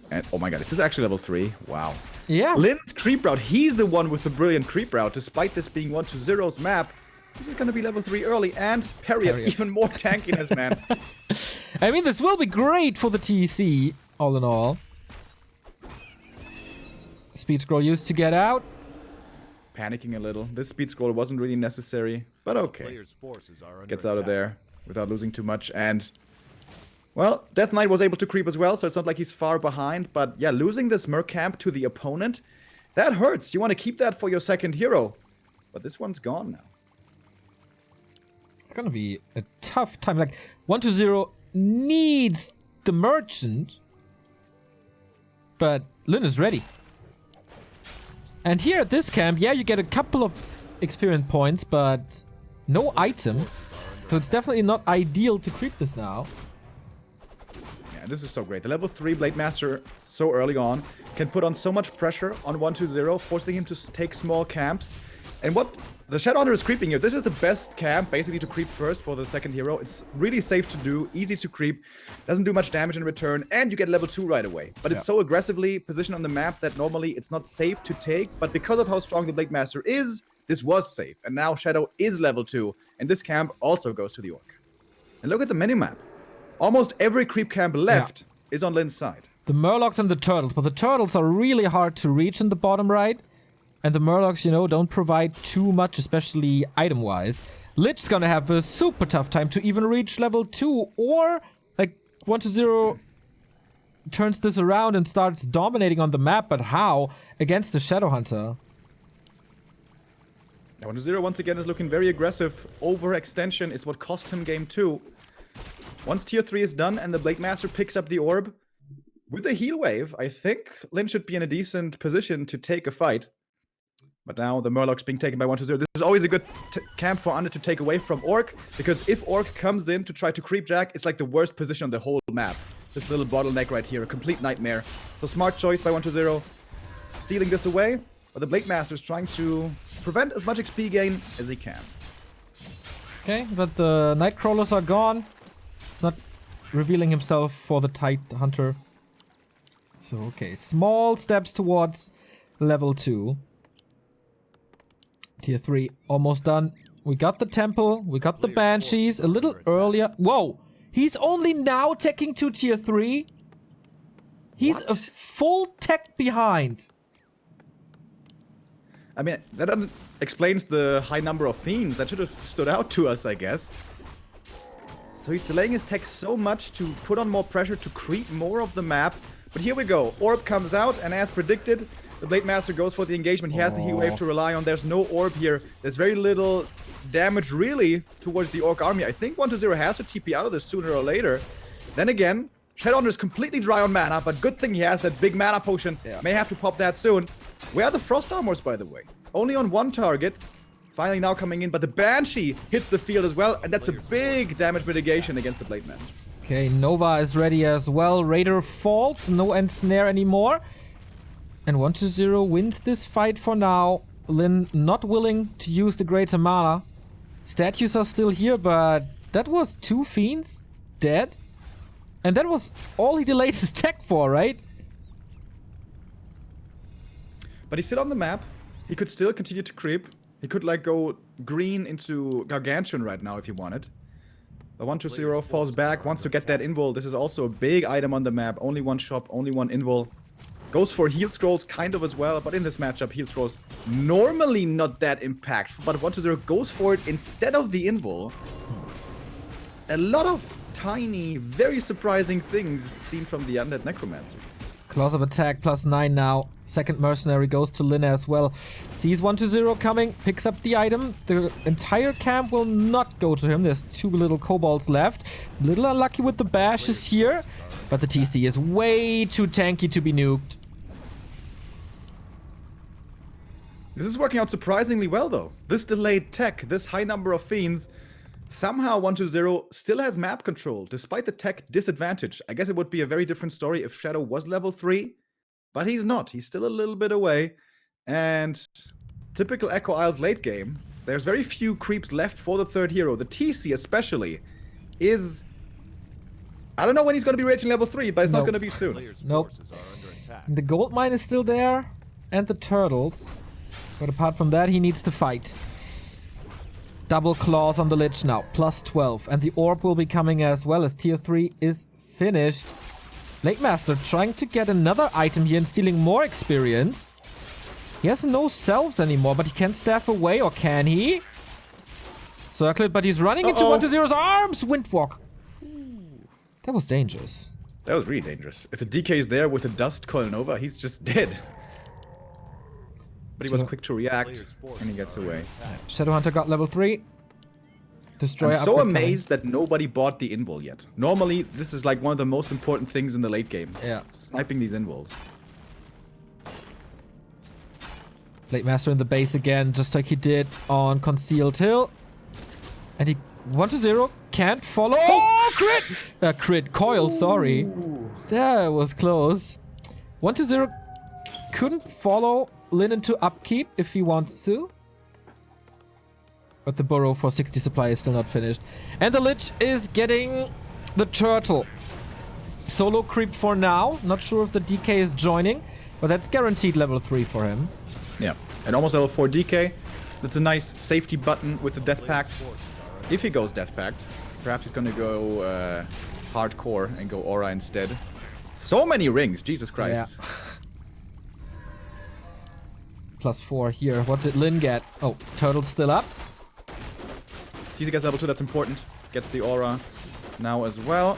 And oh my god, is this actually level 3? Wow. Yeah. Lin's creep route, he's the one with the brilliant creep route. Despite this being 1-0's map, this is gonna be level 3 early, and Parry even more tankiness, man. I mean, this will be great for the TC, all in all. Speed scroll used to get out. Panicking a little. This speed scroll wasn't really necessary, but okay. Players' forces are under Gets out of attack. there without losing too much, and well, Death Knight was able to creep as well, so it's not like he's far behind, but yeah, losing this Merc camp to the opponent, that hurts. You want to keep that for your second hero, but this one's gone now. It's gonna be a tough time. Like, 1-0 needs the merchant, but Lin is ready. And here at this camp, yeah, you get a couple of experience points, but no item. So it's definitely not ideal to creep this now. Yeah, this is so great. The level 3 Blade Master so early on can put on so much pressure on 1-0, forcing him to take small camps. And what the Shadow Hunter is creeping here, this is the best camp basically to creep first for the second hero. It's really safe to do, easy to creep, doesn't do much damage in return, and you get level 2 right away. But it's so aggressively positioned on the map that normally it's not safe to take, but because of how strong the Blade Master is, this was safe. And now Shadow is level 2, and this camp also goes to the Orc. And look at the minimap. Almost every creep camp left is on Lin's side. The Murlocs and the Turtles, but the Turtles are really hard to reach in the bottom right. And the Murlocs, you know, don't provide too much, especially item-wise. Lich's gonna have a super tough time to even reach level 2 or, like, 1-0 turns this around and starts dominating on the map, but how against the Shadow Hunter? 1-0 once again is looking very aggressive. Overextension is what cost him game 2. Once tier 3 is done and the Blade Master picks up the orb, with a heal wave, I think Lin should be in a decent position to take a fight. But now the Murloc's being taken by 1-0. This is always a good camp for Under to take away from Orc, because if Orc comes in to try to creep Jack, it's like the worst position on the whole map. This little bottleneck right here, a complete nightmare. So smart choice by 1-0, stealing this away. But the Blade Master is trying to prevent as much XP gain as he can. Okay, but the Nightcrawlers are gone. He's not revealing himself for the Tide Hunter. So, okay, small steps towards level 2. Tier 3 almost done. We got the Temple, we got the Banshees a little earlier. Whoa! He's only now teching to tier 3? He's What? a full tech behind. I mean, that explains the high number of fiends. That should have stood out to us, I guess. So he's delaying his tech so much to put on more pressure to creep more of the map. But here we go. Orb comes out, and as predicted, the Blade Master goes for the engagement. He has the heal wave to rely on. There's no orb here. There's very little damage, really, towards the Orc army. I think 1-0 has to TP out of this sooner or later. Then again, Shadowhunter is completely dry on mana, but good thing he has that big mana potion. Yeah. May have to pop that soon. Where are the Frost Armors, by the way? Only on one target. Finally now coming in, but the Banshee hits the field as well, and that's a big damage mitigation against the Blade Master. Okay, Nova is ready as well. Raider falls, no Ensnare anymore. And 1-0 wins this fight for now. Lin not willing to use the greater mana. Statues are still here, but that was 2 fiends dead. And that was all he delayed his tech for, right? But he's still on the map. He could still continue to creep. He could like go green into Gargantuan right now if he wanted. The 1-0 falls back, wants to get that invul. This is also a big item on the map. Only one shop, only one invul. Goes for heal scrolls kind of as well, but in this matchup, heal scrolls normally not that impactful. But 1-0 goes for it instead of the invul. A lot of tiny, very surprising things seen from the Undead Necromancer. Claws of attack +9 now. Second mercenary goes to Lin as well. Sees 1-0 coming, picks up the item. The entire camp will not go to him. There's 2 little kobolds left. Little unlucky with the bashes here, but the TC is way too tanky to be nuked. This is working out surprisingly well, though. This delayed tech, this high number of fiends, somehow 1-0 still has map control, despite the tech disadvantage. I guess it would be a very different story if Shadow was level 3, but he's not. He's still a little bit away, and typical Echo Isles late game, there's very few creeps left for the third hero. The TC especially is... I don't know when he's going to be reaching level 3, but it's not going to be soon. Players' Nope. forces are under attack. The gold mine is still there, and the turtles. But apart from that, he needs to fight. Double claws on the Lich now, +12. And the orb will be coming as well as tier 3 is finished. Blade Master trying to get another item here and stealing more experience. He has no selves anymore, but he can staff away, or can he? Circle it, but he's running into 1-0's arms! Windwalk. That was dangerous. That was really dangerous. If the DK is there with a Dust Coil Nova, he's just dead. But he was quick to react, and he gets away. Shadowhunter got level 3. Destroyer I'm so upgrade coming. amazed that nobody bought the invul yet. Normally, this is like one of the most important things in the late game. Yeah. Sniping these invuls. Blade Master in the base again, just like he did on Concealed Hill. And he 1-0 can't follow. Oh, crit! Crit coil, sorry. That was close. 1-0 couldn't follow Lin into upkeep if he wants to. But the burrow for 60 supply is still not finished. And the Lich is getting the turtle. Solo creep for now. Not sure if the DK is joining, but that's guaranteed level 3 for him. Yeah, and almost level 4 DK. That's a nice safety button with the Death Pact. If he goes Death Pact, perhaps he's gonna go hardcore and go Aura instead. So many rings, Jesus Christ. Yeah. +4 here. What did Lin get? Oh, turtle's still up. TC gets level 2, that's important. Gets the Aura now as well.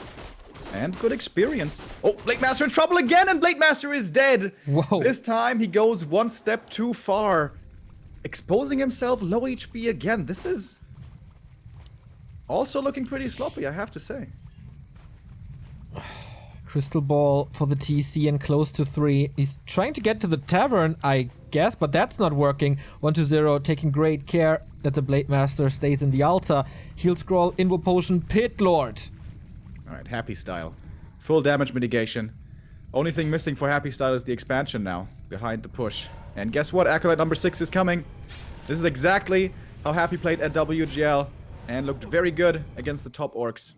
And good experience. Oh, Blade Master in trouble again, and Blade Master is dead. Whoa. This time he goes one step too far. Exposing himself low HP again. This is also looking pretty sloppy, I have to say. Crystal Ball for the TC and close to 3. He's trying to get to the tavern, I guess, but that's not working. 1-0, taking great care that the Blade Master stays in the altar. Heal Scroll, Invo Potion, Pit Lord. Alright, Happy Style. Full damage mitigation. Only thing missing for Happy Style is the expansion now, behind the push. And guess what? Acolyte number 6 is coming. This is exactly how Happy played at WGL and looked very good against the top orcs.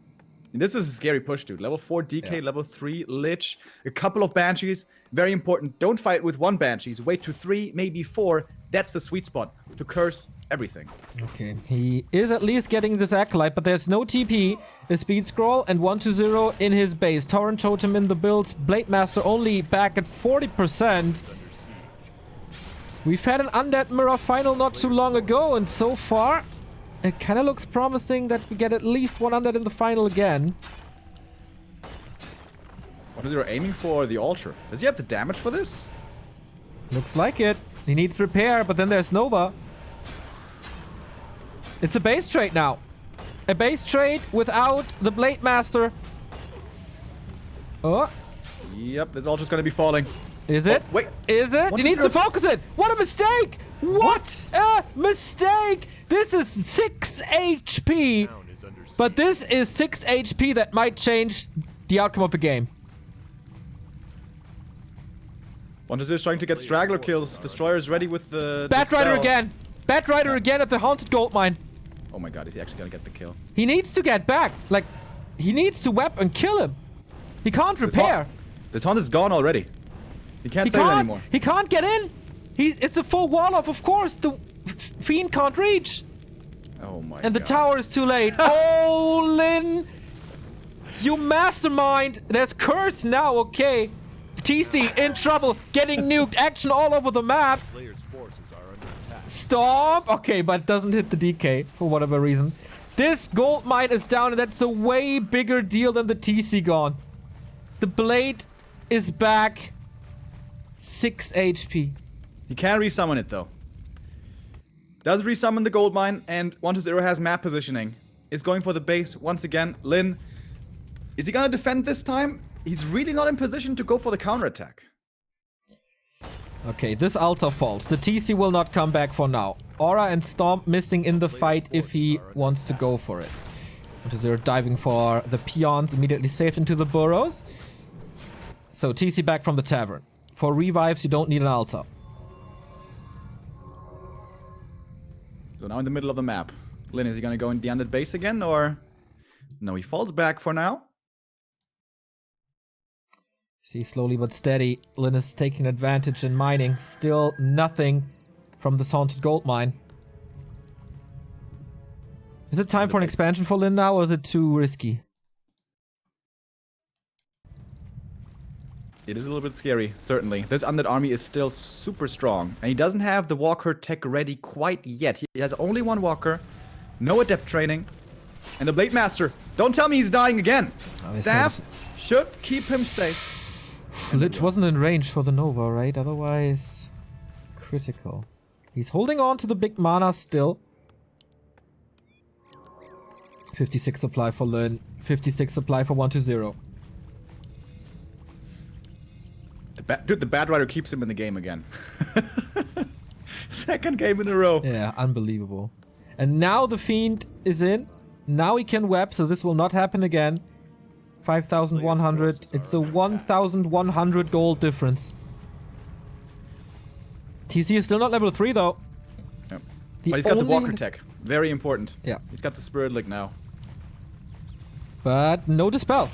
And this is a scary push, dude. Level 4 DK, Yeah. level 3 Lich, a couple of Banshees. Very important. Don't fight with 1 Banshees. Wait to 3, maybe 4. That's the sweet spot to curse everything. Okay, he is at least getting this Acolyte, but there's no TP. A Speed Scroll and 1-0 in his base. Torrent Totem in the builds. Blade Master only back at 40%. We've had an Undead Mirror final not too long ago, and so far, it kind of looks promising that we get at least one Undead in the final again. What is he aiming for? The altar. Does he have the damage for this? Looks like it. He needs repair, but then there's Nova. It's a base trade now. A base trade without the Blade Master. Oh, Yep, this altar's gonna be falling. is it? wait. Is it? He needs to 1-0. focus it. What a mistake! What a mistake! This is 6 HP. Town is under siege. But this is 6 HP that might change the outcome of the game. 1-0 is trying to get straggler kills. Destroyer is ready with the Batrider spell. again. Batrider again at the Haunted Gold Mine. Oh my god, is he actually gonna get the kill? He needs to get back. Like, he needs to web and kill him. He can't repair. This hunt is gone already. He can't save it anymore. He can't get in. It's a full wall of course. The Fiend can't reach. Oh my god. And the tower is too late. Oh, Lin. You mastermind. There's Curse now, okay. TC in trouble. Getting nuked. Action all over the map. Players' forces are under attack. Stomp. Okay, but it doesn't hit the DK for whatever reason. This gold mine is down, and that's a way bigger deal than the TC gone. The blade is back. 6 HP. He can resummon it though. Does resummon the gold mine, and 1-0 has map positioning. Is going for the base once again. Lin, is he gonna defend this time? He's really not in position to go for the counterattack. Okay, this altar falls. The TC will not come back for now. Aura and Stomp missing in the fight if he wants to go for it. 1-0 diving for the peons, immediately saved into the burrows. So TC back from the tavern. For revives, you don't need an altar. So now in the middle of the map. Lin, is he gonna go in the undead base again, or? No, he falls back for now. See, slowly but steady, Lin is taking advantage in mining. Still nothing from this haunted gold mine. Is it time for an expansion for Lin now, or is it too risky? It is a little bit scary, certainly. This undead army is still super strong. And he doesn't have the walker tech ready quite yet. He has only 1 walker, no adept training, and the Blade Master. Don't tell me he's dying again. this Staff should keep him safe. Lich wasn't in range for the Nova, right? Otherwise, critical. He's holding on to the big mana still. 56 supply for Lin, 56 supply for 1-0. Dude, the Bad Rider keeps him in the game again. Second game in a row. Yeah, unbelievable. And now the Fiend is in. Now he can web, so this will not happen again. 5,100. It's a 1,100 gold difference. TC is still not level 3 though. Yep. But he's got the walker tech. Very important. Yeah. He's got the Spirit Lick now. But no Dispel.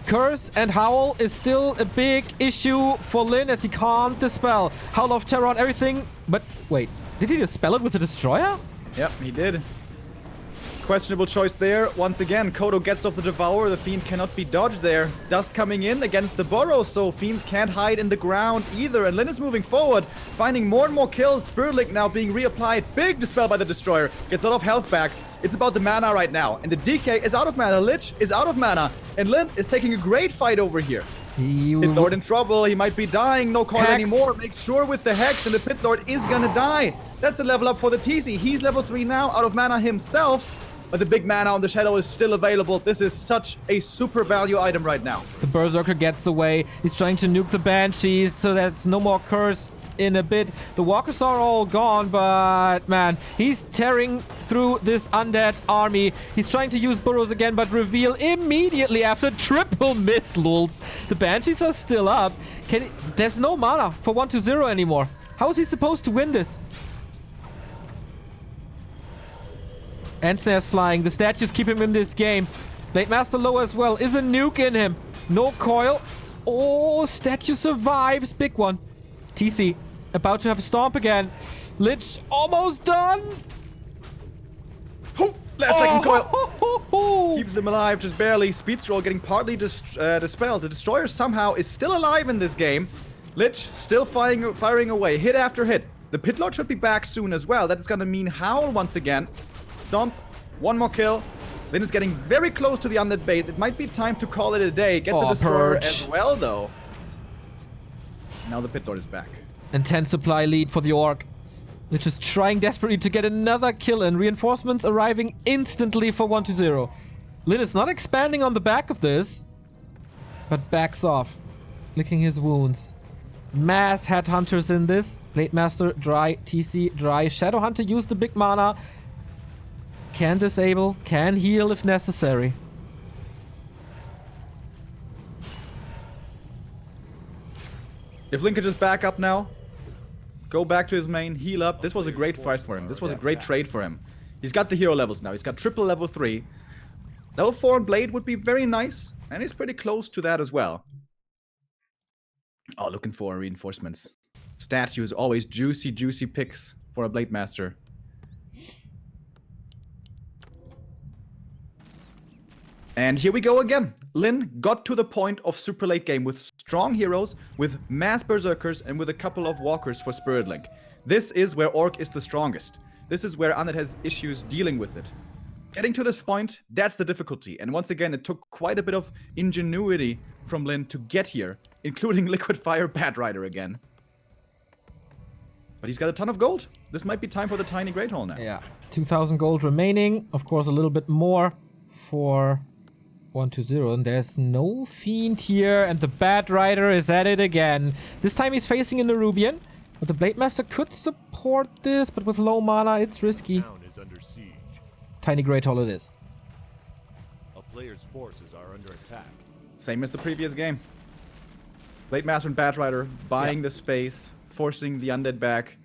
Curse and Howl is still a big issue for Lin as he can't Dispel. Howl of Terror on everything. But wait, did he Dispel it with the Destroyer? Yep, he did. Questionable choice there. Once again, Kodo gets off the Devourer. The Fiend cannot be dodged there. Dust coming in against the Burrow, so Fiends can't hide in the ground either. And Lin is moving forward, finding more and more kills. Spirit Link now being reapplied. Big Dispel by the Destroyer. Gets a lot of health back. It's about the mana right now. And the DK is out of mana. Lich is out of mana. And Lin is taking a great fight over here. Pit Lord in trouble. He might be dying. No card anymore. Make sure with the Hex, and the Pit Lord is gonna die. That's the level up for the TC. He's level 3 now, out of mana himself. But the big mana on the Shadow is still available. This is such a super value item right now. The Berserker gets away. He's trying to nuke the Banshees so that's no more curse in a bit. The Walkers are all gone, but man, he's tearing through this undead army. He's trying to use burrows again, but reveal immediately after triple miss, lulz. The Banshees are still up. There's no mana for 1-0 anymore. How is he supposed to win this? And snares flying. The statues keep him in this game. Blade Master low as well. Is a nuke in him. No coil. Oh, statue survives. Big one. TC about to have a stomp again. Lich almost done. Last second coil. Keeps him alive, just barely. Speed Scroll getting partly dispelled. The Destroyer somehow is still alive in this game. Lich still firing away, hit after hit. The Pit Lord should be back soon as well. That is going to mean Howl once again. Stomp, one more kill. Lin is getting very close to the undead base. It might be time to call it a day. Gets a Destroyer as well, though. Now the Pit Lord is back. Intense supply lead for the Orc. They're just trying desperately to get another kill in. Reinforcements arriving instantly for 1-0. Lin is not expanding on the back of this, but backs off, licking his wounds. Mass Headhunters in this. Blade Master, dry. TC, dry. Shadowhunter used the big mana. Can disable, can heal if necessary. If Lin could just back up now, go back to his main, heal up. This was a great fight for him. This was a great trade for him. He's got the hero levels now. He's got triple level 3. Level 4 on Blade would be very nice, and he's pretty close to that as well. Oh, looking for reinforcements. Statues, always juicy, juicy picks for a Blade Master. And here we go again. Lin got to the point of super late game with strong heroes, with mass berserkers, and with a couple of walkers for Spirit Link. This is where Orc is the strongest. This is where Undead has issues dealing with it. Getting to this point, that's the difficulty. And once again, it took quite a bit of ingenuity from Lin to get here, including Liquid Fire Batrider again. But he's got a ton of gold. This might be time for the Tiny Great Hall now. Yeah, 2,000 gold remaining. Of course, a little bit more for 1-0, and there's no Fiend here, and the Batrider is at it again. This time he's facing in the Rubian, but the Blade Master could support this, but with low mana, it's risky. Town is under siege. Tiny Great Hall it is. A player's forces are under attack. Same as the previous game. Blade Master and Batrider buying the space, forcing the undead back.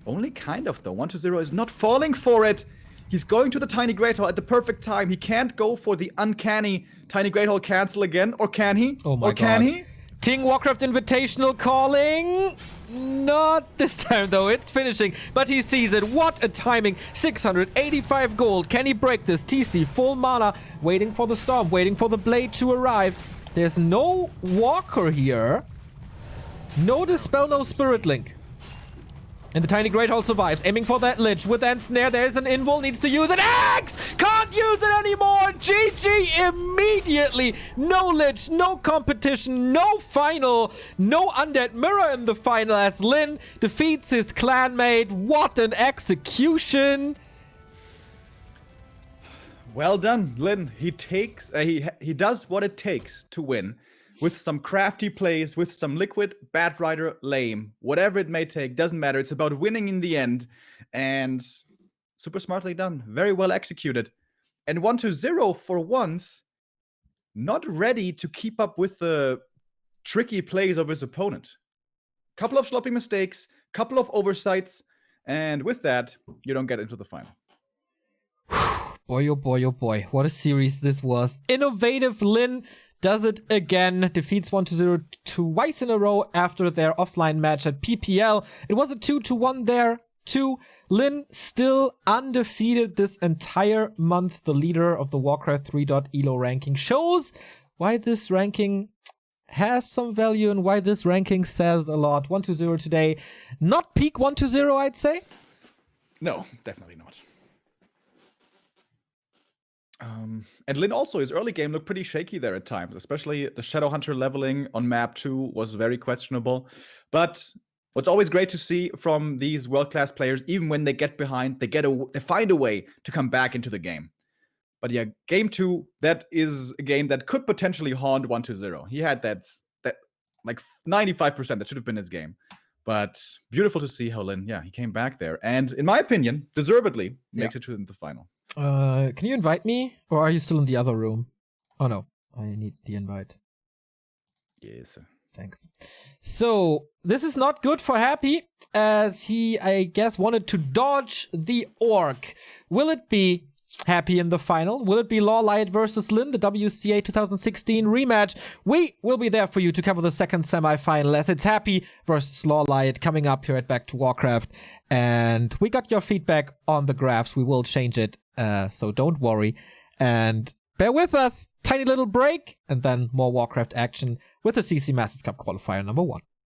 Only kind of, though. 1-0 is not falling for it. He's going to the Tiny Great Hall at the perfect time. He can't go for the uncanny Tiny Great Hall cancel again. Or can he? Oh my God. Or can he? Ting Warcraft Invitational calling. Not this time, though. It's finishing. But he sees it. What a timing. 685 gold. Can he break this? TC, full mana. Waiting for the storm. Waiting for the blade to arrive. There's no Walker here. No Dispel, no Spirit Link. And the Tiny Great Hall survives, aiming for that Lich. With Ensnare, there's an invul, needs to use an axe! Can't use it anymore! GG immediately! No Lich, no competition, no final, no Undead Mirror in the final as Lin defeats his clanmate. What an execution! Well done, Lin. He takes, he does what it takes to win. With some crafty plays, with some Liquid, Batrider, lame. Whatever it may take, doesn't matter. It's about winning in the end. And super smartly done. Very well executed. And 1-0 for once, not ready to keep up with the tricky plays of his opponent. Couple of sloppy mistakes, couple of oversights, and with that, you don't get into the final. Boy, oh boy, oh boy. What a series this was. Innovative Lin does it again, defeats 1-0 twice in a row after their offline match at PPL. It was a 2-1 there, too. Lin still undefeated this entire month, the leader of the Warcraft 3.elo ranking. Shows why this ranking has some value and why this ranking says a lot. 1-0 today. Not peak 1-0, I'd say. No, definitely not. And Lin also, his early game looked pretty shaky there at times, especially the Shadowhunter leveling on map 2 was very questionable. But what's always great to see from these world-class players, even when they get behind, they find a way to come back into the game. But yeah, game 2, that is a game that could potentially haunt 1-0. He had that like 95% that should have been his game. But beautiful to see how Lin, he came back there. And in my opinion, deservedly makes it to the final. Can you invite me? Or are you still in the other room? Oh no, I need the invite. Yes. Thanks. So, this is not good for Happy, as he, I guess, wanted to dodge the ORC. Will it be Happy in the final? Will it be Lawlight versus Lin, the WCA 2016 rematch? We will be there for you to cover the second semi-final, as it's Happy versus Lawlight coming up here at Back to Warcraft. And we got your feedback on the graphs. We will change it, so don't worry. And bear with us. Tiny little break, and then more Warcraft action with the CC Masters Cup Qualifier number 1.